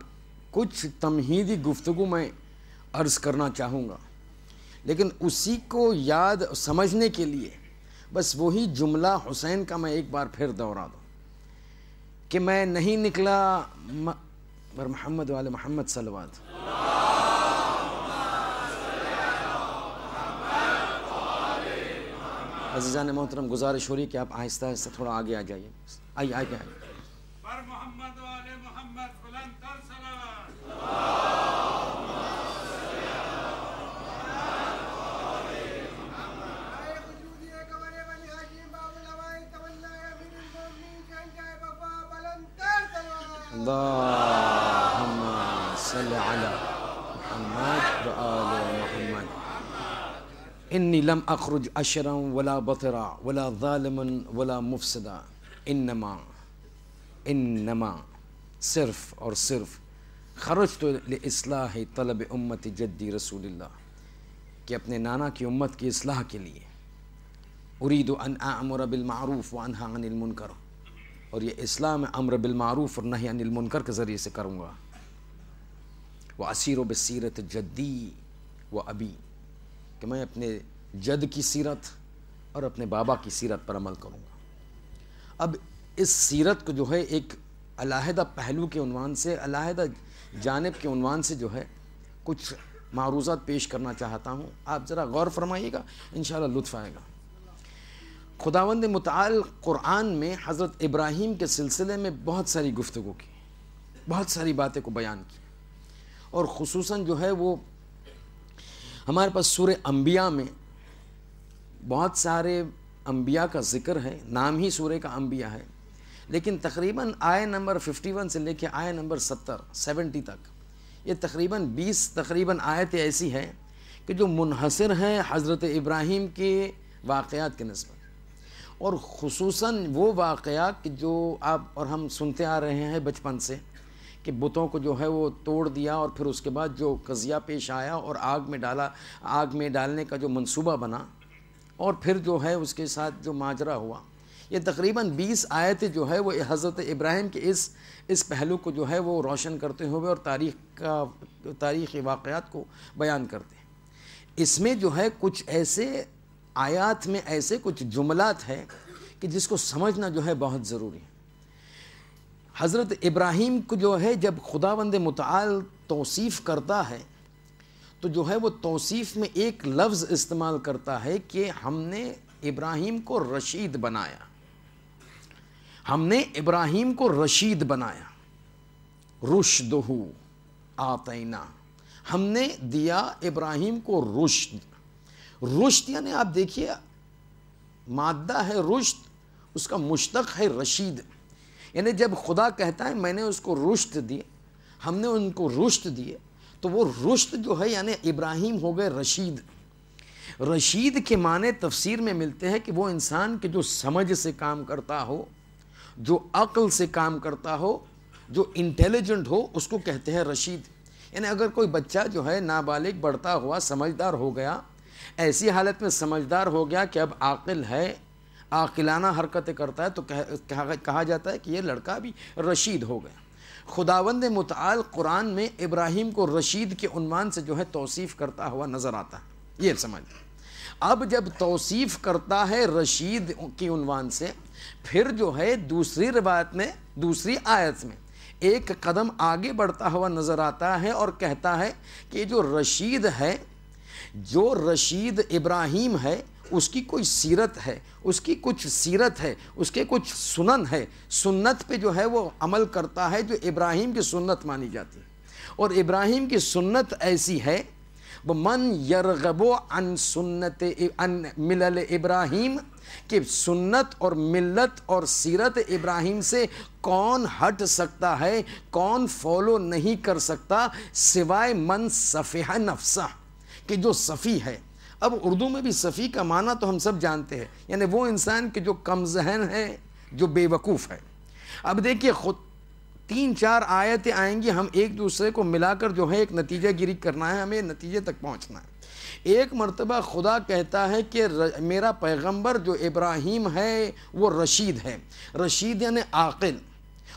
کچھ تمہیدی گفتگو میں عرض کرنا چاہوں گا، لیکن اسی کو یاد سمجھنے کے لیے بس وہی جملہ حسین کا میں ایک بار پھر دوہرا دوں کہ میں نہیں نکلا پر محمد والے محمد صلوات۔ عزیزان محترم، گزارش ہو رہی کہ آپ آہستہ آہستہ تھوڑا آگے آ جائیے، آئیے آگے آئیے۔ پر محمد والے محمد بلند تر صلوات۔ اللہم صلی علی محمد وآل محمد۔ انی لم اخرج اشرا ولا بطرا ولا ظالما ولا مفسدا، انما صرف اور صرف خرجت لاصلاح طلب امت جدی رسول اللہ، کہ اپنے نانا کی امت کی اصلاح کے لیے اريد ان اعمر بالمعروف وانہی عن المنکر، اور یہ اصلاح میں امر بالمعروف اور نہی عن المنکر کے ذریعے سے کروں گا۔ واسیر بسیرت جدی و ابی، کہ میں اپنے جد کی سیرت اور اپنے بابا کی سیرت پر عمل کروں گا۔ اب اس سیرت کو جو ہے ایک علیحدہ پہلو کے عنوان سے، علیحدہ جانب کے عنوان سے جو ہے کچھ معروضات پیش کرنا چاہتا ہوں، آپ ذرا غور فرمائیے گا، انشاءاللہ لطف آئے گا۔ خداوند متعال قرآن میں حضرت ابراہیم کے سلسلے میں بہت ساری گفتگو کی، بہت ساری باتیں کو بیان کی، اور خصوصاً جو ہے وہ ہمارے پاس سورہ انبیاء میں بہت سارے انبیاء کا ذکر ہے، نام ہی سورہ کا انبیاء ہے، لیکن تقریباً آیہ نمبر 51 سے لے کے آیہ نمبر 70 تک یہ تقریباً 20 آیتیں ایسی ہیں کہ جو منحصر ہیں حضرت ابراہیم کے واقعات کے نسبت، اور خصوصاً وہ واقعات کہ جو آپ اور ہم سنتے آ رہے ہیں بچپن سے، کہ بتوں کو جو ہے وہ توڑ دیا، اور پھر اس کے بعد جو قضیہ پیش آیا اور آگ میں ڈالنے کا جو منصوبہ بنا، اور پھر جو ہے اس کے ساتھ جو ماجرا ہوا، یہ تقریباً 20 آیتیں جو ہے وہ حضرت ابراہیم کے اس پہلو کو جو ہے وہ روشن کرتے ہوئے اور تاریخی واقعات کو بیان کرتے ہیں۔ اس میں جو ہے کچھ ایسے آیات میں ایسے کچھ جملات ہیں کہ جس کو سمجھنا جو ہے بہت ضروری ہے۔ حضرت ابراہیم کو جو ہے جب خداوند متعال توصیف کرتا ہے تو جو ہے وہ توصیف میں ایک لفظ استعمال کرتا ہے کہ ہم نے ابراہیم کو رشید بنایا، ہم نے ابراہیم کو رشید بنایا، رشدہ آتینا، ہم نے دیا ابراہیم کو رشد یعنی آپ دیکھیے مادہ ہے رشد، اس کا مشتق ہے رشید، یعنی جب خدا کہتا ہے میں نے اس کو رشد دی، ہم نے ان کو رشد دیے، تو وہ رشد جو ہے یعنی ابراہیم ہو گئے رشید۔ رشید کے معنی تفسیر میں ملتے ہیں کہ وہ انسان کہ جو سمجھ سے کام کرتا ہو، جو عقل سے کام کرتا ہو، جو انٹیلیجنٹ ہو، اس کو کہتے ہیں رشید۔ یعنی اگر کوئی بچہ جو ہے نابالغ بڑھتا ہوا سمجھدار ہو گیا، ایسی حالت میں سمجھدار ہو گیا کہ اب عاقل ہے، عاقلانہ حرکتیں کرتا ہے، تو کہا جاتا ہے کہ یہ لڑکا بھی رشید ہو گیا۔ خداوند متعال قرآن میں ابراہیم کو رشید کے عنوان سے جو ہے توصیف کرتا ہوا نظر آتا ہے، یہ سمجھ۔ اب جب توصیف کرتا ہے رشید کے عنوان سے، پھر جو ہے دوسری روایت میں، دوسری آیت میں ایک قدم آگے بڑھتا ہوا نظر آتا ہے اور کہتا ہے کہ جو رشید ہے، جو رشید ابراہیم ہے، اس کی کوئی سیرت ہے، اس کی کچھ سیرت ہے، اس کے کچھ سنن ہے، سنت پہ جو ہے وہ عمل کرتا ہے جو ابراہیم کی سنت مانی جاتی ہے، اور ابراہیم کی سنت ایسی ہے وَمَنْ يَرْغَبُ عَنْ سُنَّةِ عَنْ مِلَلِ ابراہیم، کہ سنت اور ملت اور سیرت ابراہیم سے کون ہٹ سکتا ہے، کون فالو نہیں کر سکتا، سوائے من صفح نفسہ، کہ جو صفی ہے۔ اب اردو میں بھی صفی کا معنی تو ہم سب جانتے ہیں، یعنی وہ انسان کہ جو کم ذہن ہے، جو بے وقوف ہے۔ اب دیکھیے 3-4 آیتیں آئیں گی، ہم ایک دوسرے کو ملا کر جو ہے ایک نتیجہ گیری کرنا ہے، ہمیں نتیجے تک پہنچنا ہے۔ ایک مرتبہ خدا کہتا ہے کہ میرا پیغمبر جو ابراہیم ہے وہ رشید ہے، رشید یعنی عاقل،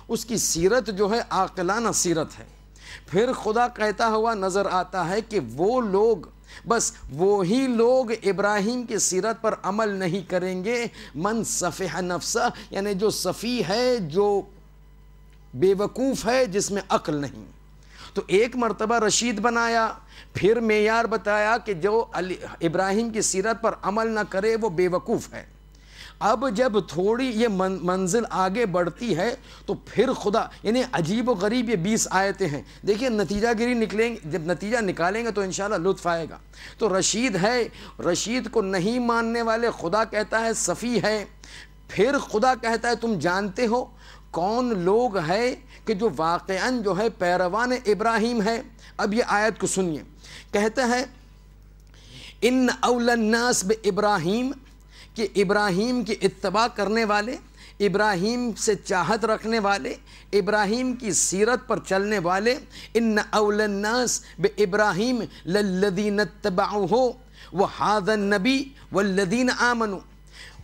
اس کی سیرت جو ہے عاقلانہ سیرت ہے۔ پھر خدا کہتا ہوا نظر آتا ہے کہ وہ لوگ، بس وہی لوگ ابراہیم کی سیرت پر عمل نہیں کریں گے، من صفح نفسہ یعنی جو صفی ہے، جو بے وقوف ہے، جس میں عقل نہیں۔ تو ایک مرتبہ رشید بنایا، پھر معیار بتایا کہ جو ابراہیم کی سیرت پر عمل نہ کرے وہ بے وقوف ہے۔ اب جب تھوڑی یہ منزل آگے بڑھتی ہے تو پھر خدا، یعنی عجیب و غریب یہ 20 آیتیں ہیں۔ دیکھیں نتیجہ گیری نکلیں گے، جب نتیجہ نکالیں گے تو انشاءاللہ لطف آئے گا۔ تو رشید ہے، رشید کو نہیں ماننے والے خدا کہتا ہے صفی ہے۔ پھر خدا کہتا ہے تم جانتے ہو کون لوگ ہے کہ جو واقعاً جو ہے پیروان ابراہیم ہے؟ اب یہ آیت کو سنیے، کہتا ہے ان اول الناس بابراہیم، کہ ابراہیم کی اتباع کرنے والے، ابراہیم سے چاہت رکھنے والے، ابراہیم کی سیرت پر چلنے والے، ان اول الناس بابراہیم للذین اتبعوہ وہذا النبی والذین آمنوا۔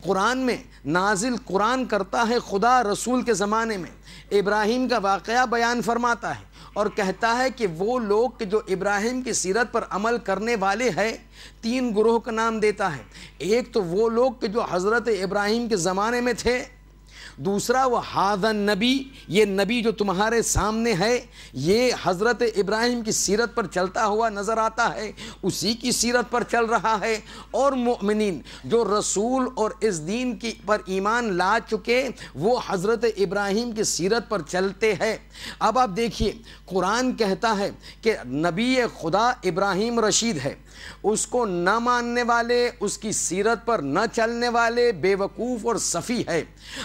قرآن میں نازل قرآن کرتا ہے خدا رسول کے زمانے میں، ابراہیم کا واقعہ بیان فرماتا ہے اور کہتا ہے کہ وہ لوگ کہ جو ابراہیم کی سیرت پر عمل کرنے والے ہیں، 3 گروہ کا نام دیتا ہے۔ ایک تو وہ لوگ کہ جو حضرت ابراہیم کے زمانے میں تھے، دوسرا وہ ھذا النبی، یہ نبی جو تمہارے سامنے ہے یہ حضرت ابراہیم کی سیرت پر چلتا ہوا نظر آتا ہے، اسی کی سیرت پر چل رہا ہے، اور مؤمنین جو رسول اور اس دین کی پر ایمان لا چکے وہ حضرت ابراہیم کی سیرت پر چلتے ہیں۔ اب آپ دیکھیے قرآن کہتا ہے کہ نبی خدا ابراہیم رشید ہے، اس کو نہ ماننے والے، اس کی سیرت پر نہ چلنے والے بے وقوف اور صفی ہے۔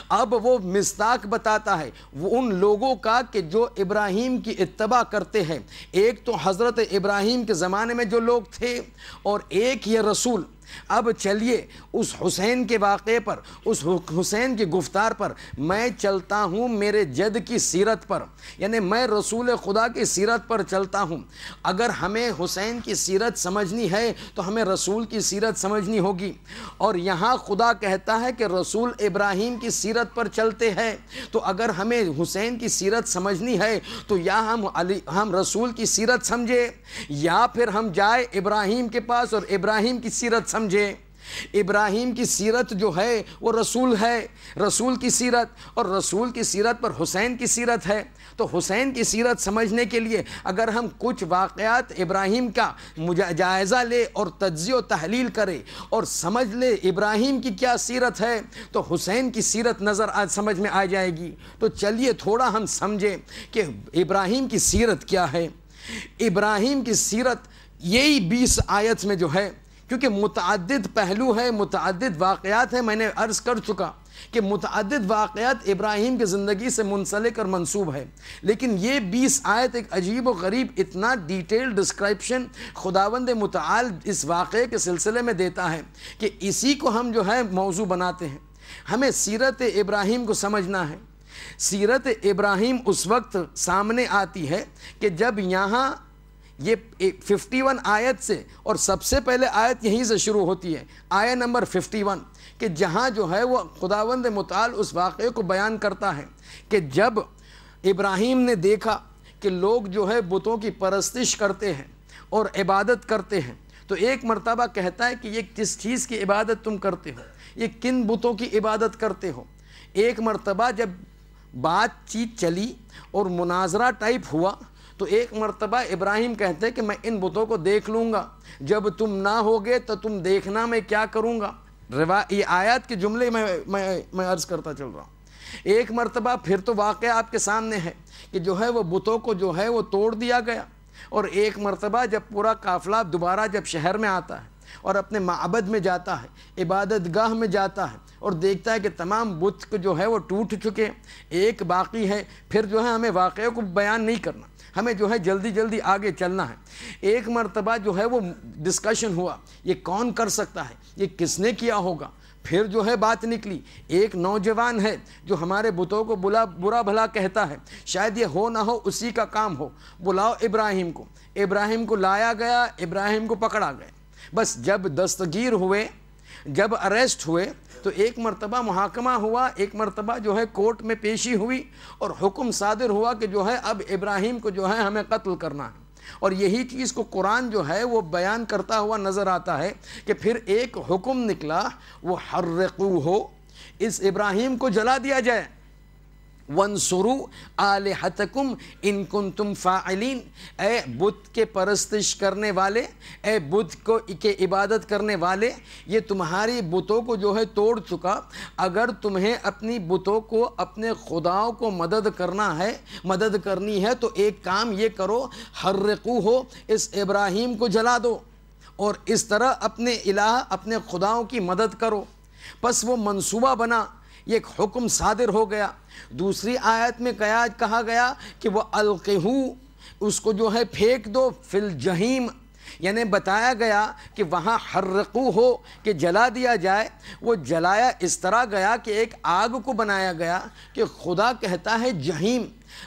اب وہ مصداق بتاتا ہے وہ ان لوگوں کا کہ جو ابراہیم کی اتباع کرتے ہیں، ایک تو حضرت ابراہیم کے زمانے میں جو لوگ تھے اور ایک یہ رسول۔ اب چلیے اس حسین کے واقعے پر، اس حسین کی گفتار پر، میں چلتا ہوں میرے جد کی سیرت پر، یعنی میں رسول خدا کی سیرت پر چلتا ہوں۔ اگر ہمیں حسین کی سیرت سمجھنی ہے تو ہمیں رسول کی سیرت سمجھنی ہوگی، اور یہاں خدا کہتا ہے کہ رسول ابراہیم کی سیرت پر چلتے ہیں، تو اگر ہمیں حسین کی سیرت سمجھنی ہے تو یا ہم رسول کی سیرت سمجھے، یا پھر ہم جائے ابراہیم کے پاس اور ابراہیم کی سیرت سمجھے۔ ابراہیم کی سیرت جو ہے وہ رسول ہے، رسول کی سیرت، اور رسول کی سیرت پر حسین کی سیرت ہے۔ تو حسین کی سیرت سمجھنے کے لیے اگر ہم کچھ واقعات ابراہیم کا جائزہ لے اور تجزیہ و تحلیل کرے اور سمجھ لے ابراہیم کی کیا سیرت ہے تو حسین کی سیرت سمجھ میں آ جائے گی۔ تو چلیے تھوڑا ہم سمجھیں کہ ابراہیم کی سیرت کیا ہے۔ ابراہیم کی سیرت یہی 20 آیت میں جو ہے، کیونکہ متعدد پہلو ہے، متعدد واقعات ہیں، میں نے عرض کر چکا کہ متعدد واقعات ابراہیم کی زندگی سے منسلک اور منسوب ہے، لیکن یہ 20 آیت ایک عجیب و غریب اتنا ڈیٹیل ڈسکرپشن خداوند متعال اس واقعے کے سلسلے میں دیتا ہے کہ اسی کو ہم جو ہے موضوع بناتے ہیں۔ ہمیں سیرت ابراہیم کو سمجھنا ہے۔ سیرت ابراہیم اس وقت سامنے آتی ہے کہ جب یہاں یہ 51 آیت سے، اور سب سے پہلے آیت یہیں سے شروع ہوتی ہے، آیت نمبر 51، کہ جہاں جو ہے وہ خداوند متعال اس واقعے کو بیان کرتا ہے کہ جب ابراہیم نے دیکھا کہ لوگ جو ہے بتوں کی پرستش کرتے ہیں اور عبادت کرتے ہیں، تو ایک مرتبہ کہتا ہے کہ یہ کس چیز کی عبادت تم کرتے ہو، یہ کن بتوں کی عبادت کرتے ہو۔ ایک مرتبہ جب بات چیت چلی اور مناظرہ ٹائپ ہوا تو ایک مرتبہ ابراہیم کہتے ہیں کہ میں ان بتوں کو دیکھ لوں گا، جب تم نہ ہوگے تو تم دیکھنا میں کیا کروں گا۔ یہ آیات کے جملے میں عرض کرتا چل رہا ہوں۔ ایک مرتبہ پھر تو واقعہ آپ کے سامنے ہے کہ جو ہے وہ بتوں کو جو ہے وہ توڑ دیا گیا، اور ایک مرتبہ جب پورا قافلہ دوبارہ جب شہر میں آتا ہے اور اپنے معبد میں جاتا ہے، عبادت گاہ میں جاتا ہے اور دیکھتا ہے کہ تمام بت جو ہے وہ ٹوٹ چکے، ایک باقی ہے۔ پھر جو ہے ہمیں واقعے کو بیان نہیں کرنا، ہمیں جو ہے جلدی جلدی آگے چلنا ہے۔ ایک مرتبہ جو ہے وہ ڈسکشن ہوا، یہ کون کر سکتا ہے، یہ کس نے کیا ہوگا۔ پھر جو ہے بات نکلی، ایک نوجوان ہے جو ہمارے بتوں کو برا بھلا کہتا ہے، شاید یہ ہو نہ ہو اسی کا کام ہو، بلاؤ ابراہیم کو۔ ابراہیم کو لایا گیا، ابراہیم کو پکڑا گیا۔ بس جب دستگیر ہوئے، جب اریسٹ ہوئے تو ایک مرتبہ محاکمہ ہوا، ایک مرتبہ جو ہے کورٹ میں پیشی ہوئی اور حکم صادر ہوا کہ جو ہے اب ابراہیم کو جو ہے ہمیں قتل کرنا ہے۔ اور یہی چیز کو قرآن جو ہے وہ بیان کرتا ہوا نظر آتا ہے کہ پھر ایک حکم نکلا، وہ حرقوہ، اس ابراہیم کو جلا دیا جائے، وَانْصُرُوا آلِهَتَكُمْ إِن كُنْتُمْ فَاعِلِينَ، اے بت کے پرستش کرنے والے، اے بت کے عبادت کرنے والے، یہ تمہاری بتوں کو جو ہے توڑ چکا، اگر تمہیں اپنی بتوں کو، اپنے خداؤں کو مدد کرنی ہے تو ایک کام یہ کرو، حرقوہ، اس ابراہیم کو جلا دو اور اس طرح اپنے الہ، اپنے خداؤں کی مدد کرو۔ پس وہ منصوبہ بنا، یہ ایک حکم صادر ہو گیا۔ دوسری آیت میں کہا گیا کہ وہ القہو، اس کو جو ہے پھینک دو، فی الجحیم، یعنی بتایا گیا کہ وہاں حرقو ہو کہ جلا دیا جائے۔ وہ جلایا اس طرح گیا کہ ایک آگ کو بنایا گیا کہ خدا کہتا ہے جہیم۔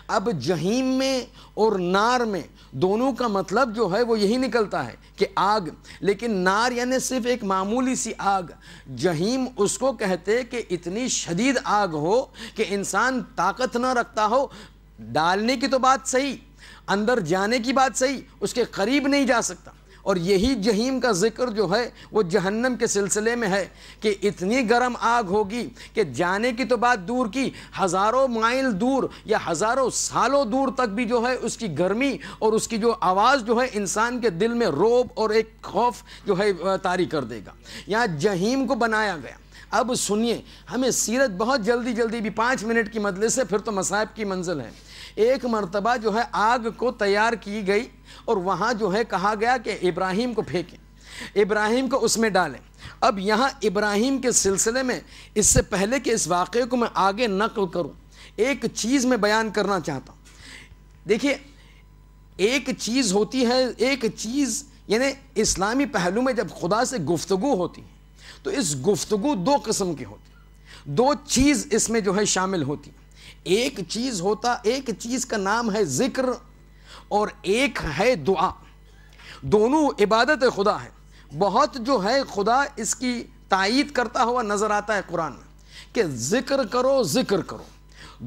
اب جہیم میں اور نار میں دونوں کا مطلب جو ہے وہ یہی نکلتا ہے کہ آگ، لیکن نار یعنی صرف ایک معمولی سی آگ۔ جہیم اس کو کہتے کہ اتنی شدید آگ ہو کہ انسان طاقت نہ رکھتا ہو، ڈالنے کی تو بات صحیح، اندر جانے کی بات صحیح، اس کے قریب نہیں جا سکتا۔ اور یہی جہیم کا ذکر جو ہے وہ جہنم کے سلسلے میں ہے کہ اتنی گرم آگ ہوگی کہ جانے کی تو بات دور کی، ہزاروں مائل دور یا ہزاروں سالوں دور تک بھی جو ہے اس کی گرمی اور اس کی جو آواز جو ہے انسان کے دل میں رعب اور ایک خوف جو ہے طاری کر دے گا۔ یہاں جہیم کو بنایا گیا۔ اب سنیے، ہمیں سیرت بہت جلدی بھی 5 منٹ کی مجلس سے پھر تو مصائب کی منزل ہے۔ ایک مرتبہ جو ہے آگ کو تیار کی گئی اور وہاں جو ہے کہا گیا کہ ابراہیم کو پھینکیں، ابراہیم کو اس میں ڈالیں۔ اب یہاں ابراہیم کے سلسلے میں اس سے پہلے کہ اس واقعے کو میں آگے نقل کروں، ایک چیز میں بیان کرنا چاہتا ہوں۔ دیکھیے، ایک چیز ہوتی ہے، ایک چیز یعنی اسلامی پہلو میں جب خدا سے گفتگو ہوتی ہے تو اس گفتگو 2 قسم کی ہوتی ہے، 2 چیز اس میں جو ہے شامل ہوتی ہے۔ ایک چیز کا نام ہے ذکر اور ایک ہے دعا۔ دونوں عبادت خدا ہے۔ بہت جو ہے خدا اس کی تائید کرتا ہوا نظر آتا ہے قرآن میں کہ ذکر کرو،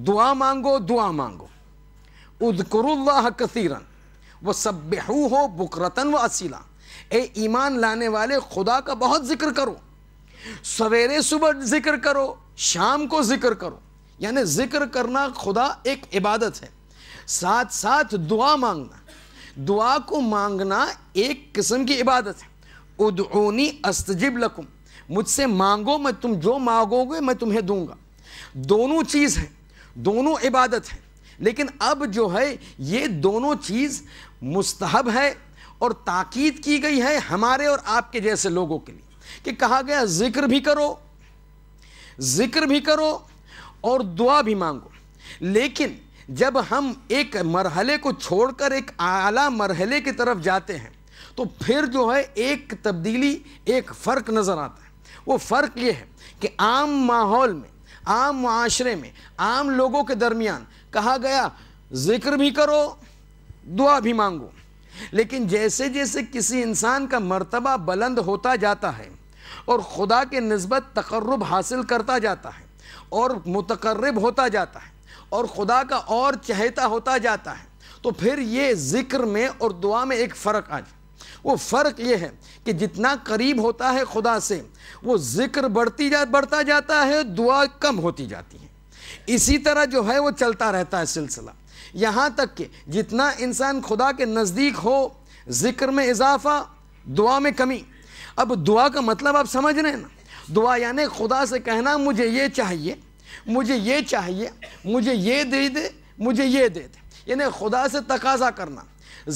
دعا مانگو، اذکروا اللہ کثیرا وسبحوہ بکرۃ واسیلا۔ اے ایمان لانے والے، خدا کا بہت ذکر کرو، سویرے صبح ذکر کرو، شام کو ذکر کرو، یعنی ذکر کرنا خدا ایک عبادت ہے۔ ساتھ ساتھ دعا مانگنا، دعا کو مانگنا ایک قسم کی عبادت ہے۔ ادعونی استجب لکم، مجھ سے مانگو، میں تم جو مانگو گے میں تمہیں دوں گا۔ دونوں چیز ہیں، دونوں عبادت ہے، لیکن اب جو ہے یہ دونوں چیز مستحب ہے اور تاکید کی گئی ہے ہمارے اور آپ کے جیسے لوگوں کے لیے کہ کہا گیا ذکر بھی کرو اور دعا بھی مانگو۔ لیکن جب ہم ایک مرحلے کو چھوڑ کر ایک اعلیٰ مرحلے کی طرف جاتے ہیں تو پھر جو ہے ایک تبدیلی، ایک فرق نظر آتا ہے۔ وہ فرق یہ ہے کہ عام ماحول میں، عام معاشرے میں، عام لوگوں کے درمیان کہا گیا ذکر بھی کرو، دعا بھی مانگو۔ لیکن جیسے جیسے کسی انسان کا مرتبہ بلند ہوتا جاتا ہے اور خدا کے نسبت تقرب حاصل کرتا جاتا ہے اور متقرب ہوتا جاتا ہے اور خدا کا اور چہیتا ہوتا جاتا ہے، تو پھر یہ ذکر میں اور دعا میں ایک فرق آ جائے۔ وہ فرق یہ ہے کہ جتنا قریب ہوتا ہے خدا سے وہ ذکر بڑھتا جاتا ہے، دعا کم ہوتی جاتی ہے۔ اسی طرح جو ہے وہ چلتا رہتا ہے سلسلہ، یہاں تک کہ جتنا انسان خدا کے نزدیک ہو، ذکر میں اضافہ، دعا میں کمی۔ اب دعا کا مطلب آپ سمجھ رہے ہیں نا؟ دعا یعنی خدا سے کہنا مجھے یہ چاہیے، مجھے یہ چاہیے، مجھے یہ دے دے، مجھے یہ دے دے، یعنی خدا سے تقاضا کرنا۔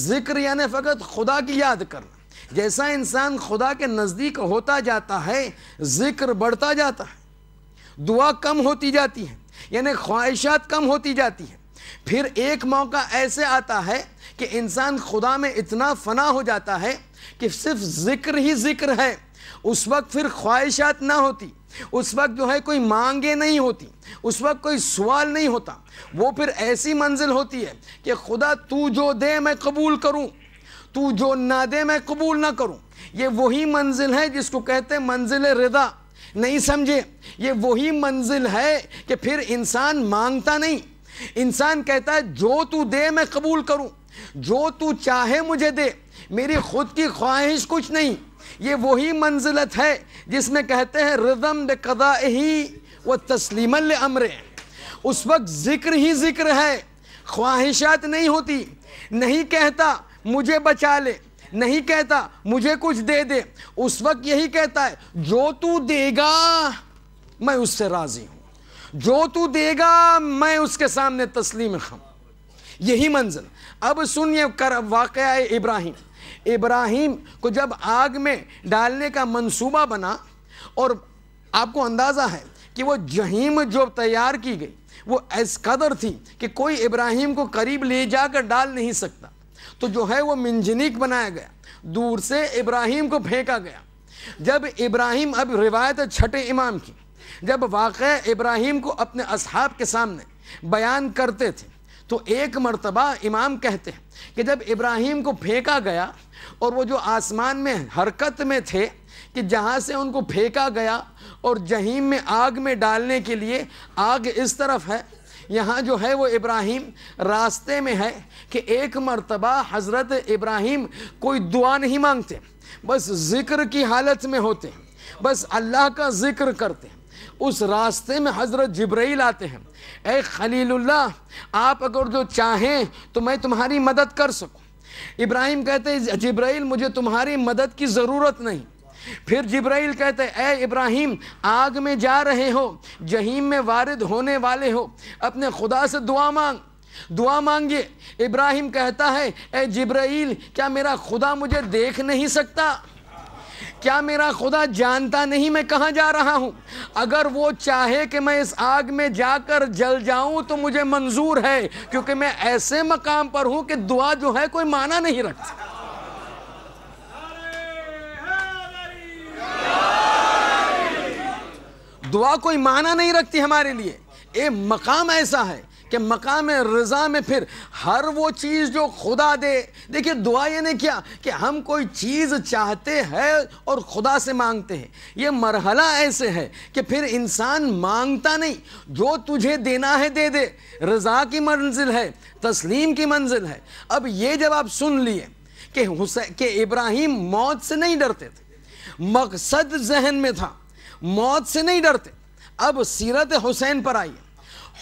ذکر یعنی فقط خدا کی یاد کرنا۔ جیسا انسان خدا کے نزدیک ہوتا جاتا ہے ذکر بڑھتا جاتا ہے، دعا کم ہوتی جاتی ہے، یعنی خواہشات کم ہوتی جاتی ہیں۔ پھر ایک موقع ایسے آتا ہے کہ انسان خدا میں اتنا فنا ہو جاتا ہے کہ صرف ذکر ہی ذکر ہے، اس وقت پھر خواہشات نہ ہوتی، اس وقت جو ہے کوئی مانگے نہیں ہوتی، اس وقت کوئی سوال نہیں ہوتا. وہ پھر ایسی منزل ہوتی ہے کہ خدا تو جو دے میں قبول کروں، تو جو نہ دے میں قبول نہ کروں. یہ وہی منزل ہے جس کو کہتے ہیں منزل رضا. نہیں سمجھے؟ یہ وہی منزل ہے کہ پھر انسان مانگتا نہیں، انسان کہتا ہے جو تو دے میں قبول کروں، جو تو چاہے مجھے دے، میری خود کی خواہش کچھ نہیں. یہ وہی منزلت ہے جس میں کہتے ہیں رضم بقضائہ و تسلیما لامرہ. اس وقت ذکر ہی ذکر ہے، خواہشات نہیں ہوتی. نہیں کہتا مجھے بچا لے، نہیں کہتا مجھے کچھ دے دے. اس وقت یہی کہتا ہے جو تو دے گا میں اس سے راضی ہوں، جو تو دے گا میں اس کے سامنے تسلیم ہوں. یہی منزل. اب سنیے واقعہ ابراہیم کو جب آگ میں ڈالنے کا منصوبہ بنا، اور آپ کو اندازہ ہے کہ وہ جہنم جو تیار کی گئی وہ اس قدر تھی کہ کوئی ابراہیم کو قریب لے جا کر ڈال نہیں سکتا. تو جو ہے وہ منجنیق بنایا گیا، دور سے ابراہیم کو پھینکا گیا. جب ابراہیم، اب روایت چھٹے امام کی، جب واقعہ ابراہیم کو اپنے اصحاب کے سامنے بیان کرتے تھے تو ایک مرتبہ امام کہتے ہیں کہ جب ابراہیم کو پھینکا گیا اور وہ جو آسمان میں حرکت میں تھے کہ جہاں سے ان کو پھینکا گیا اور جہنم میں آگ میں ڈالنے کے لیے آگ اس طرف ہے، یہاں جو ہے وہ ابراہیم راستے میں ہے کہ ایک مرتبہ حضرت ابراہیم کوئی دعا نہیں مانگتے، بس ذکر کی حالت میں ہوتے ہیں، بس اللہ کا ذکر کرتے ہیں. اس راستے میں حضرت جبرائیل آتے ہیں، اے خلیل اللہ آپ اگر جو چاہیں تو میں تمہاری مدد کر سکوں. ابراہیم کہتے ہیں جبرائیل مجھے تمہاری مدد کی ضرورت نہیں. پھر جبرائیل کہتے ہیں اے ابراہیم آگ میں جا رہے ہو، جہنم میں وارد ہونے والے ہو، اپنے خدا سے دعا مانگیے. ابراہیم کہتا ہے اے جبرائیل کیا میرا خدا مجھے دیکھ نہیں سکتا؟ کیا میرا خدا جانتا نہیں میں کہاں جا رہا ہوں؟ اگر وہ چاہے کہ میں اس آگ میں جا کر جل جاؤں تو مجھے منظور ہے، کیونکہ میں ایسے مقام پر ہوں کہ دعا جو ہے کوئی معنی نہیں رکھتی. دعا کوئی معنی نہیں رکھتی ہمارے لیے. یہ مقام ایسا ہے کہ مقام رضا میں پھر ہر وہ چیز جو خدا دے. دیکھیں دعا یہ نہیں کیا کہ ہم کوئی چیز چاہتے ہیں اور خدا سے مانگتے ہیں. یہ مرحلہ ایسے ہے کہ پھر انسان مانگتا نہیں، جو تجھے دینا ہے دے دے. رضا کی منزل ہے، تسلیم کی منزل ہے. اب یہ جب آپ سن لیے کہ ابراہیم موت سے نہیں ڈرتے تھے، مقصد ذہن میں تھا، موت سے نہیں ڈرتے. اب سیرت حسین پر آئیے.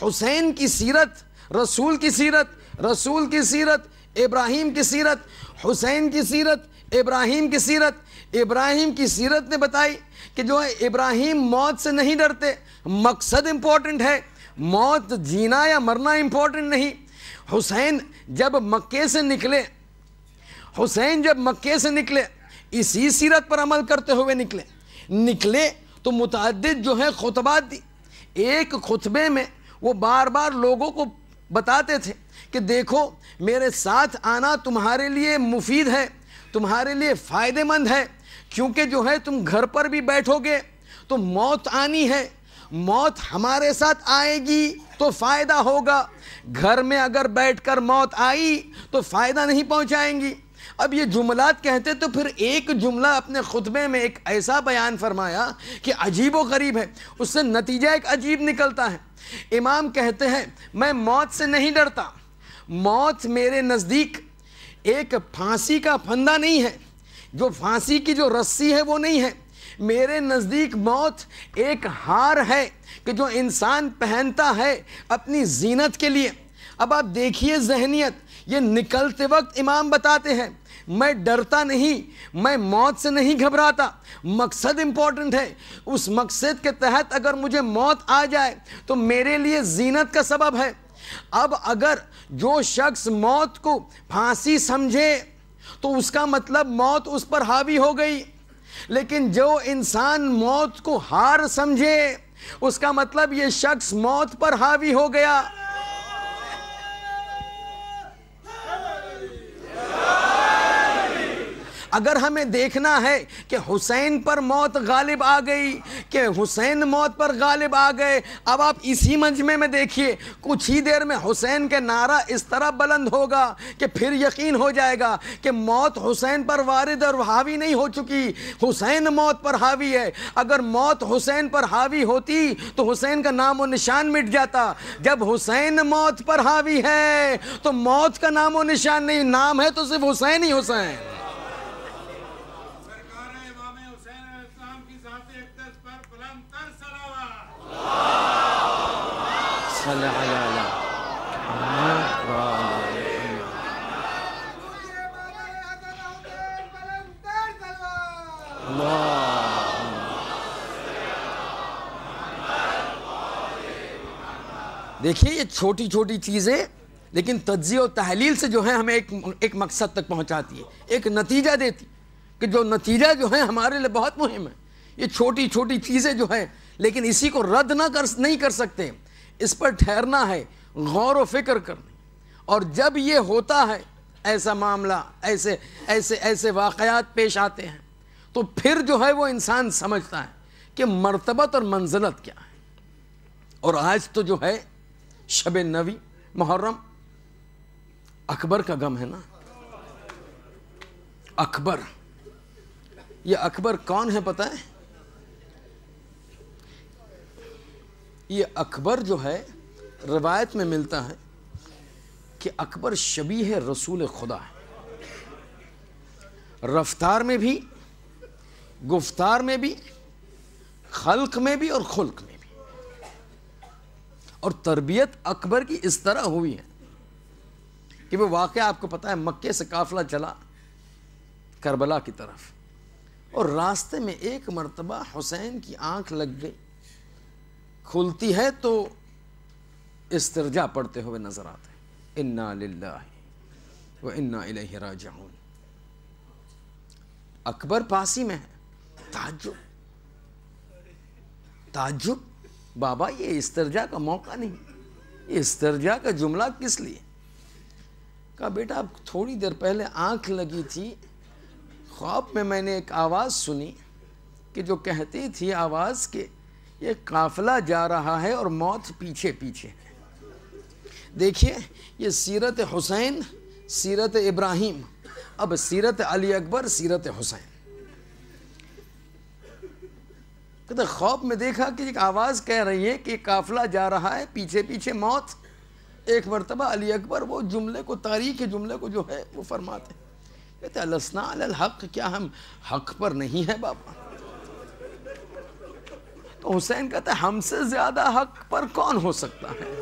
حسین کی سیرت، رسول کی سیرت، رسول کی سیرت، ابراہیم کی سیرت، حسین کی سیرت، ابراہیم کی سیرت. ابراہیم کی سیرت نے بتائی کہ جو ہے ابراہیم موت سے نہیں ڈرتے. مقصد امپورٹنٹ ہے، موت جینا یا مرنا امپورٹنٹ نہیں. حسین جب مکے سے نکلے اسی سیرت پر عمل کرتے ہوئے نکلے تو متعدد جو ہے خطبات دی. ایک خطبے میں وہ بار بار لوگوں کو بتاتے تھے کہ دیکھو میرے ساتھ آنا تمہارے لیے مفید ہے، تمہارے لیے فائدہ مند ہے، کیونکہ جو ہے تم گھر پر بھی بیٹھو گے تو موت آنی ہے، موت ہمارے ساتھ آئے گی تو فائدہ ہوگا، گھر میں اگر بیٹھ کر موت آئی تو فائدہ نہیں پہنچائیں گی. اب یہ جملات کہتے تو پھر ایک جملہ اپنے خطبے میں ایک ایسا بیان فرمایا کہ عجیب و غریب ہے، اس سے نتیجہ ایک عجیب نکلتا ہے. امام کہتے ہیں میں موت سے نہیں ڈرتا. موت میرے نزدیک ایک پھانسی کا پھندا نہیں ہے، جو پھانسی کی جو رسی ہے وہ نہیں ہے. میرے نزدیک موت ایک ہار ہے کہ جو انسان پہنتا ہے اپنی زینت کے لیے. اب آپ دیکھیے ذہنیت، یہ نکلتے وقت امام بتاتے ہیں میں ڈرتا نہیں، میں موت سے نہیں گھبراتا. مقصد امپورٹنٹ ہے، اس مقصد کے تحت اگر مجھے موت آ جائے تو میرے لیے زینت کا سبب ہے. اب اگر جو شخص موت کو پھانسی سمجھے تو اس کا مطلب موت اس پر حاوی ہو گئی، لیکن جو انسان موت کو ہار سمجھے اس کا مطلب یہ شخص موت پر حاوی ہو گیا. اگر ہمیں دیکھنا ہے کہ حسین پر موت غالب آ گئی، کہ حسین موت پر غالب آ گئے، اب آپ اسی مجمع میں دیکھیے کچھ ہی دیر میں حسین کے نعرہ اس طرح بلند ہوگا کہ پھر یقین ہو جائے گا کہ موت حسین پر وارد اور حاوی نہیں ہو چکی، حسین موت پر حاوی ہے۔ اگر موت حسین پر حاوی ہوتی تو حسین کا نام و نشان مٹ جاتا، جب حسین موت پر حاوی ہے تو موت کا نام و نشان نہیں، نام ہے تو صرف حسین ہی حسین۔ سرکار امام حسین علیہ السلام کی ذات اقدس پر بلند تر صلوات۔ صلی اللہ علیہ دیکھیے یہ چھوٹی چھوٹی چیزیں لیکن تجزیہ و تحلیل سے جو ہے ہمیں ایک مقصد تک پہنچاتی ہے، ایک نتیجہ دیتی، کہ جو نتیجہ جو ہے ہمارے لیے بہت مہم ہے۔ یہ چھوٹی چھوٹی چیزیں جو ہیں لیکن اسی کو رد نہیں کر سکتے، اس پر ٹھہرنا ہے، غور و فکر کرنا، اور جب یہ ہوتا ہے ایسا معاملہ، ایسے واقعات پیش آتے ہیں تو پھر جو ہے وہ انسان سمجھتا ہے کہ مرتبت اور منزلت کیا ہے۔ اور آج تو جو ہے شب نوی محرم، اکبر کا غم ہے نا، اکبر، یہ اکبر کون ہے پتہ ہے؟ یہ اکبر جو ہے روایت میں ملتا ہے کہ اکبر شبیہ رسول خدا ہے، رفتار میں بھی، گفتار میں بھی، خلق میں بھی اور خلق میں بھی۔ اور تربیت اکبر کی اس طرح ہوئی ہے کہ وہ واقعہ آپ کو پتا ہے، مکے سے قافلہ چلا کربلا کی طرف، اور راستے میں ایک مرتبہ حسین کی آنکھ لگ گئی، کھلتی ہے تو استرجاع پڑھتے ہوئے نظر آتے ہیں، انا للہ و انا الیہ راجعون۔ اکبر پاسی میں ہے، تعجب، بابا یہ استرجاع کا موقع نہیں، یہ استرجاع کا جملہ کس لیے؟ کہا بیٹا اب تھوڑی دیر پہلے آنکھ لگی تھی، خواب میں نے ایک آواز سنی کہ جو کہتی تھی آواز کہ یہ قافلہ جا رہا ہے اور موت پیچھے پیچھے ہے۔ دیکھیے یہ سیرت حسین، سیرت ابراہیم، اب سیرت علی اکبر، سیرت حسین۔ کہتے خواب میں دیکھا کہ ایک آواز کہہ رہی ہے کہ قافلہ جا رہا ہے، پیچھے پیچھے موت۔ ایک مرتبہ علی اکبر وہ جملے کو، تاریخ جملے کو جو ہے وہ فرماتے ہیں، کہتے السنا علی الحق، کیا ہم حق پر نہیں ہے بابا؟ تو حسین کہتا ہے ہم سے زیادہ حق پر کون ہو سکتا ہے؟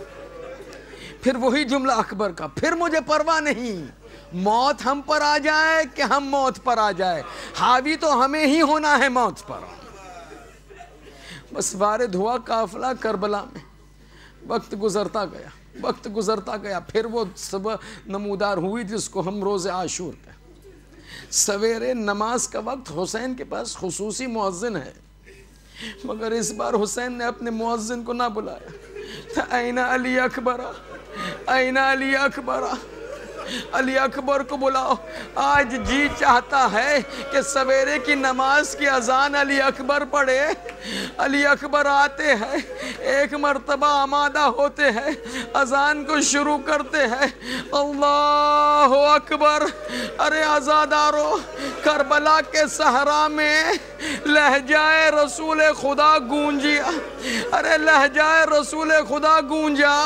پھر وہی جملہ اکبر کا، پھر مجھے پرواہ نہیں، موت ہم پر آ جائے کہ ہم موت پر آ جائے، حاوی تو ہمیں ہی ہونا ہے موت پر۔ بس وارد ہوا قافلہ کربلا میں، وقت گزرتا گیا، پھر وہ صبح نمودار ہوئی جس کو ہم روز عاشور کہتے، سویرے نماز کا وقت۔ حسین کے پاس خصوصی مؤذن ہے، مگر اس بار حسین نے اپنے مؤذن کو نہ بلایا۔ این علی اکبر، این علی اکبر، علی اکبر کو بلاؤ، آج جی چاہتا ہے کہ سویرے کی نماز کی اذان علی اکبر پڑھے۔ علی اکبر آتے ہیں، ایک مرتبہ آمادہ ہوتے ہیں، اذان کو شروع کرتے ہیں، اللہ اکبر۔ ارے عزادارو، کربلا کے صحرا میں لہجہ رسول خدا گونجیا، ارے لہجہ رسول خدا گونجا،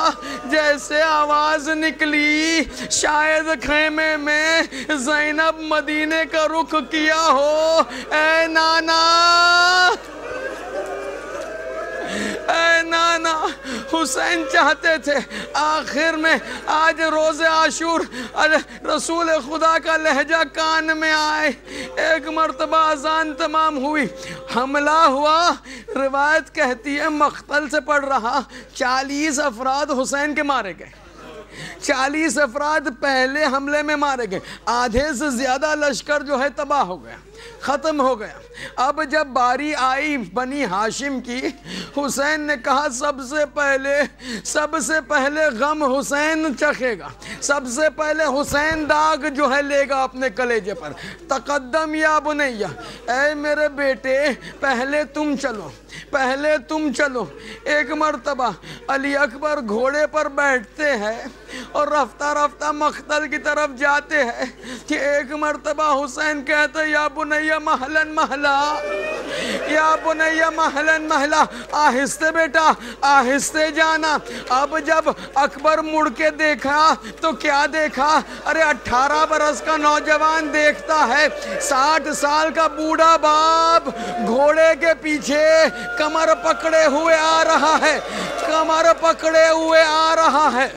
جیسے آواز نکلی شاید خیمے میں زینب مدینے کا رخ کیا ہو، اے نانا، اے نانا۔ حسین چاہتے تھے آخر میں آج روز عاشور رسول خدا کا لہجہ کان میں آئے۔ ایک مرتبہ اذان تمام ہوئی، حملہ ہوا، روایت کہتی ہے مقتل سے پڑھ رہا، 40 افراد حسین کے مارے گئے۔ 40 افراد پہلے حملے میں مارے گئے، آدھے سے زیادہ لشکر جو ہے تباہ ہو گیا، ختم ہو گیا۔ اب جب باری آئی بنی ہاشم کی، حسین نے کہا سب سے پہلے غم حسین چکھے گا، سب سے پہلے حسین داغ جو ہے لے گا اپنے کلیجے پر۔ تقدم یا بنیہ، اے میرے بیٹے پہلے تم چلو۔ ایک مرتبہ علی اکبر گھوڑے پر بیٹھتے ہیں اور رفتہ رفتہ مقتل کی طرف جاتے ہیں کہ ایک مرتبہ حسین کہتے یا بنیہ مہلن مہلا، یا بنیہ مہلن مہلا، آہستہ بیٹا آہستہ جانا۔ اب جب اکبر مڑ کے دیکھا تو کیا دیکھا؟ ارے 18 برس کا نوجوان دیکھتا ہے 60 سال کا بوڑھا باپ گھوڑے کے پیچھے کمر پکڑے ہوئے آ رہا ہے۔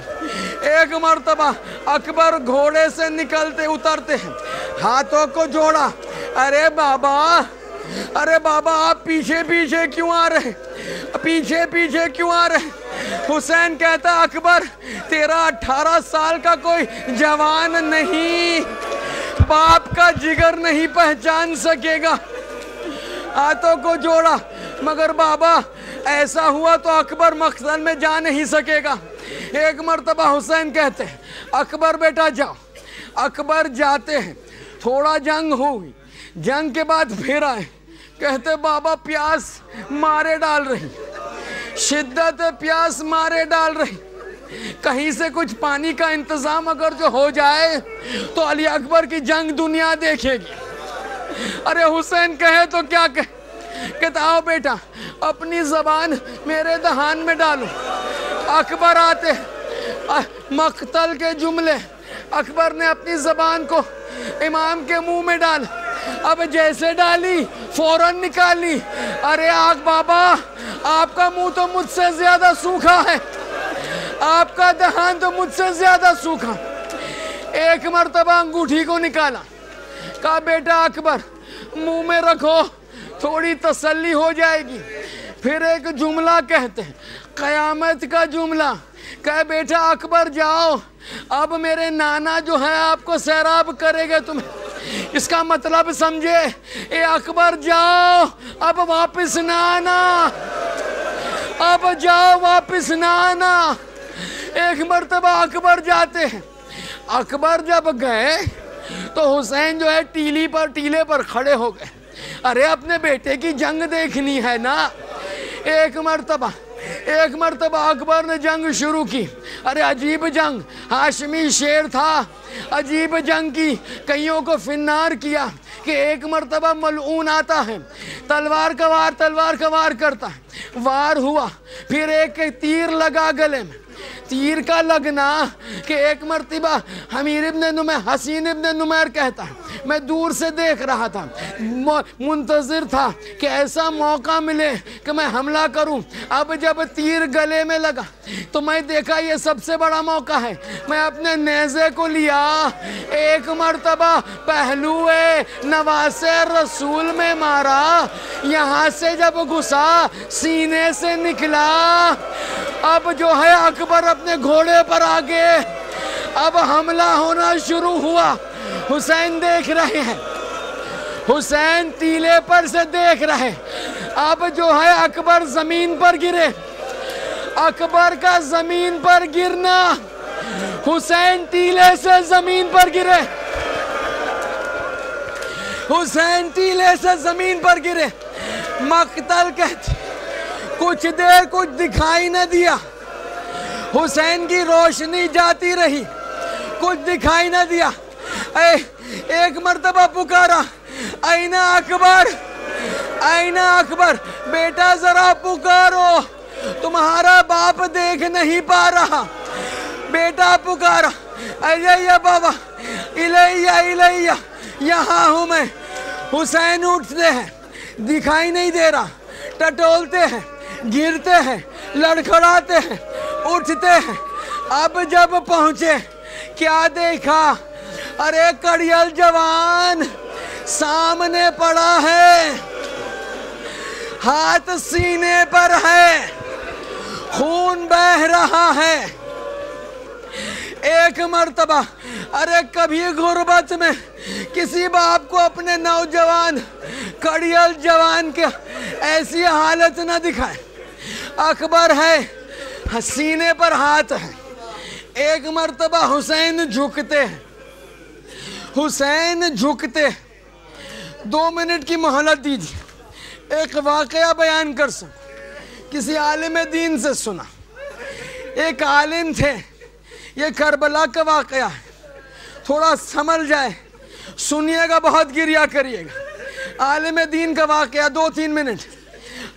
ایک مرتبہ اکبر گھوڑے سے اترتے ہیں، ہاتھوں کو جوڑا، ارے بابا آپ پیچھے کیوں آ رہے؟ حسین کہتا اکبر تیرا 18 سال کا کوئی جوان نہیں، باپ کا جگر نہیں پہچان سکے گا۔ ہاتھوں کو جوڑا، مگر بابا ایسا ہوا تو اکبر مقتل میں جا نہیں سکے گا۔ ایک مرتبہ حسین کہتے ہیں اکبر بیٹا جاؤ۔ اکبر جاتے ہیں، تھوڑا جنگ ہوئی، جنگ کے بعد پھر آئے، کہتے بابا پیاس مارے ڈال رہی، شدت پیاس مارے ڈال رہی، کہیں سے کچھ پانی کا انتظام اگر جو ہو جائے تو علی اکبر کی جنگ دنیا دیکھے گی۔ ارے حسین کہے تو کیا کہتا آؤ بیٹا اپنی زبان میرے دہان میں ڈالو۔ اکبر آتے مقتل کے جملے، اکبر نے اپنی زبان کو امام کے منہ میں ڈال، اب جیسے ڈالی فوراً نکالی، ارے آگ بابا آپ کا منہ تو مجھ سے زیادہ سوکھا ہے، آپ کا دہان تو مجھ سے زیادہ سوکھا۔ ایک مرتبہ انگوٹھی کو نکالا، کہا بیٹا اکبر منہ میں رکھو تھوڑی تسلی ہو جائے گی۔ پھر ایک جملہ کہتے ہیں قیامت کا جملہ، کہے بیٹا اکبر جاؤ، اب میرے نانا جو ہے آپ کو سیراب کرے گے تمہیں، اس کا مطلب سمجھے، اے اکبر جاؤ اب واپس نہ آنا، اب جاؤ واپس نہ آنا۔ ایک مرتبہ اکبر جاتے ہیں، اکبر جب گئے تو حسین جو ہے ٹیلے پر کھڑے ہو گئے، ارے اپنے بیٹے کی جنگ دیکھنی ہے نا۔ ایک مرتبہ اکبر نے جنگ شروع کی، ارے عجیب جنگ، ہاشمی شیر تھا، عجیب جنگ کی، کئیوں کو فنار کیا کہ ایک مرتبہ ملعون آتا ہے، تلوار کا وار کرتا ہے، وار ہوا، پھر ایک تیر لگا گلے میں، تیر کا لگنا کہ ایک مرتبہ حسین ابن نمیر کہتا ہے میں دور سے دیکھ رہا تھا، منتظر تھا کہ ایسا موقع ملے کہ میں حملہ کروں۔ اب جب تیر گلے میں لگا تو میں دیکھا یہ سب سے بڑا موقع ہے، میں اپنے نیزے کو لیا، ایک مرتبہ پہلوئے نواسے رسول میں مارا، یہاں سے جب گھسا سینے سے نکلا۔ اب جو ہے اکبر اپنے گھوڑے پر آگے، اب حملہ ہونا شروع ہوا، حسین دیکھ رہے ہیں، حسین تیلے پر سے دیکھ رہے، اب جو ہے اکبر زمین پر گرے، اکبر کا زمین پر گرنا، حسین تیلے سے زمین پر گرے، حسین تیلے سے زمین پر گرے، مقتل کہتے کچھ دیر کچھ دکھائی نہ دیا، حسین کی روشنی جاتی رہی، کچھ دکھائی نہ دیا۔ ایک مرتبہ پکارا اینہ اکبر، اینہ اکبر، بیٹا ذرا پکارو، تمہارا باپ دیکھ نہیں پا رہا، بیٹا پکارا، الیہ بابا، الیہ، یہاں ہوں میں۔ حسین اٹھتے ہیں، دکھائی نہیں دے رہا، ٹٹولتے ہیں، گرتے ہیں، لڑکھڑاتے ہیں، اٹھتے ہیں۔ اب جب پہنچے کیا دیکھا؟ ارے کڑیل جوان سامنے پڑا ہے، ہاتھ سینے پر ہے، خون بہہ رہا ہے۔ ایک مرتبہ ارے کبھی غربت میں کسی باپ کو اپنے نوجوان کڑیل جوان کے ایسی حالت نہ دکھائے. اکبر ہے سینے پر ہاتھ ہے. ایک مرتبہ حسین جھکتے ہیں. حسین جھکتے 2 منٹ کی مہلت دیجیے. ایک واقعہ بیان کر سکوں. کسی عالم دین سے سنا. ایک عالم تھے. یہ کربلا کا واقعہ ہے. تھوڑا سنبھل جائے سنیے گا, بہت گریہ کریے گا. عالم دین کا واقعہ 2-3 منٹ.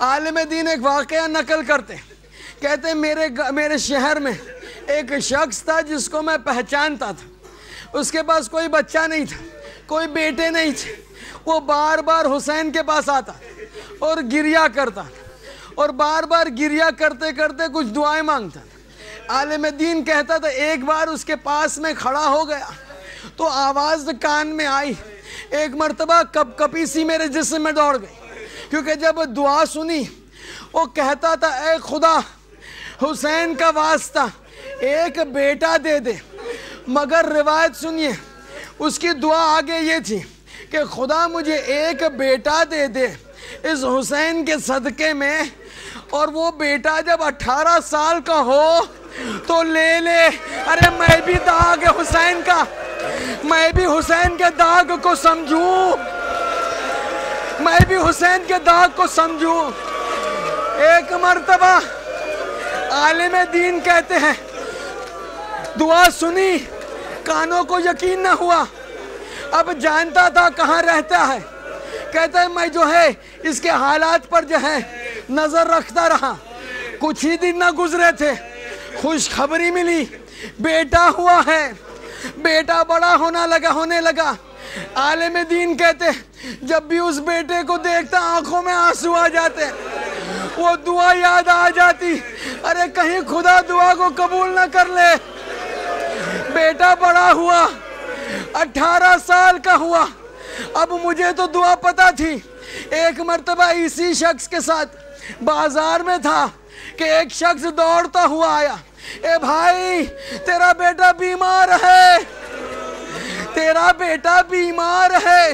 عالم دین ایک واقعہ نقل کرتے ہیں. کہتے ہیں میرے شہر میں ایک شخص تھا جس کو میں پہچانتا تھا. اس کے پاس کوئی بچہ نہیں تھا, کوئی بیٹے نہیں تھے. وہ بار بار حسین کے پاس آتا اور گریہ کرتا اور بار بار گریہ کرتے کرتے کچھ دعائیں مانگتا. عالم دین کہتا تھا ایک بار اس کے پاس میں کھڑا ہو گیا تو آواز کان میں آئی. ایک مرتبہ کپ کپی سی میرے جسم میں دوڑ گئی, کیونکہ جب دعا سنی وہ کہتا تھا اے خدا حسین کا واسطہ ایک بیٹا دے دے. مگر روایت سنیے, اس کی دعا آگے یہ تھی کہ خدا مجھے ایک بیٹا دے دے اس حسین کے صدقے میں, اور وہ بیٹا جب 18 سال کا ہو تو لے لے. ارے میں بھی داغ حسین کا, میں بھی حسین کے داغ کو سمجھوں, میں بھی حسین کے داغ کو سمجھوں. ایک مرتبہ عالم دین کہتے ہیں دعا سنی, کانوں کو یقین نہ ہوا. اب جانتا تھا کہاں رہتا ہے. کہتا ہے میں جو ہے اس کے حالات پر جو ہے نظر رکھتا رہا. کچھ ہی دن نہ گزرے تھے, خوشخبری ملی بیٹا ہوا ہے. بیٹا بڑا ہونے لگا. عالم دین کہتے جب بھی اس بیٹے کو دیکھتا آنکھوں میں آنسو آ جاتے, وہ دعا یاد آ جاتی. ارے کہیں خدا دعا کو قبول نہ کر لے. بیٹا بڑا ہوا, 18 سال کا ہوا. اب مجھے تو دعا پتا تھی. ایک مرتبہ اسی شخص کے ساتھ بازار میں تھا کہ ایک شخص دوڑتا ہوا آیا. اے بھائی تیرا بیٹا بیمار ہے, تیرا بیٹا بیمار ہے.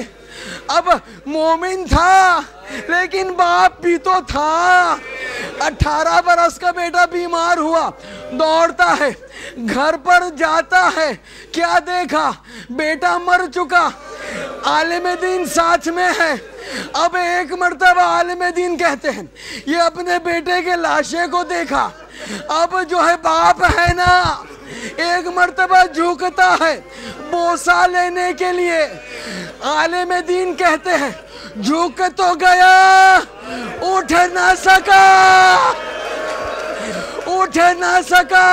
اب مومن تھا لیکن باپ بھی تو تھا. 18 برس کا بیٹا بیمار ہوا, دوڑتا ہے, گھر پر جاتا ہے. کیا دیکھا, بیٹا مر چکا. عالم دین ساتھ میں ہے. اب ایک مرتبہ عالم دین کہتے ہیں یہ اپنے بیٹے کے لاشے کو دیکھا. اب جو ہے باپ ہے نا, ایک مرتبہ جھکتا ہے بوسہ لینے کے لیے. عالم دین کہتے ہیں جھک تو گیا, اٹھ نہ سکا, اٹھ نہ سکا.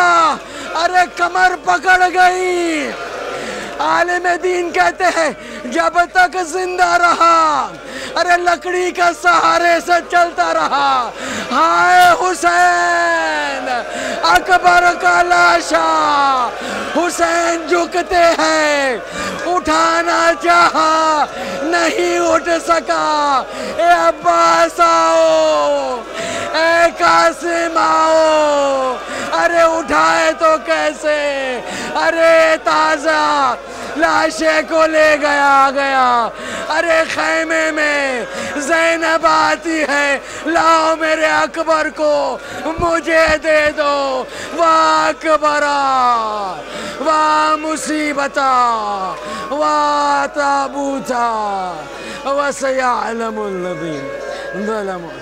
ارے کمر پکڑ گئی. عالم دین کہتے ہیں جب تک زندہ رہا ارے لکڑی کا سہارے سے چلتا رہا. ہائے حسین, اکبر کا لاشا. حسین جھکتے ہیں, اٹھانا چاہا نہیں اٹھ سکا. اے عباس آؤ, اے قاسم آؤ. ارے اٹھائے تو کیسے. ارے تازہ لاشے کو لے گیا. ارے خیمے میں زینب آتی ہے, لاؤ میرے اکبر کو مجھے دے دو. واہ اکبرا, واہ مصیبتا, واہ تابوتا, وسيعلم الذين ظلموا.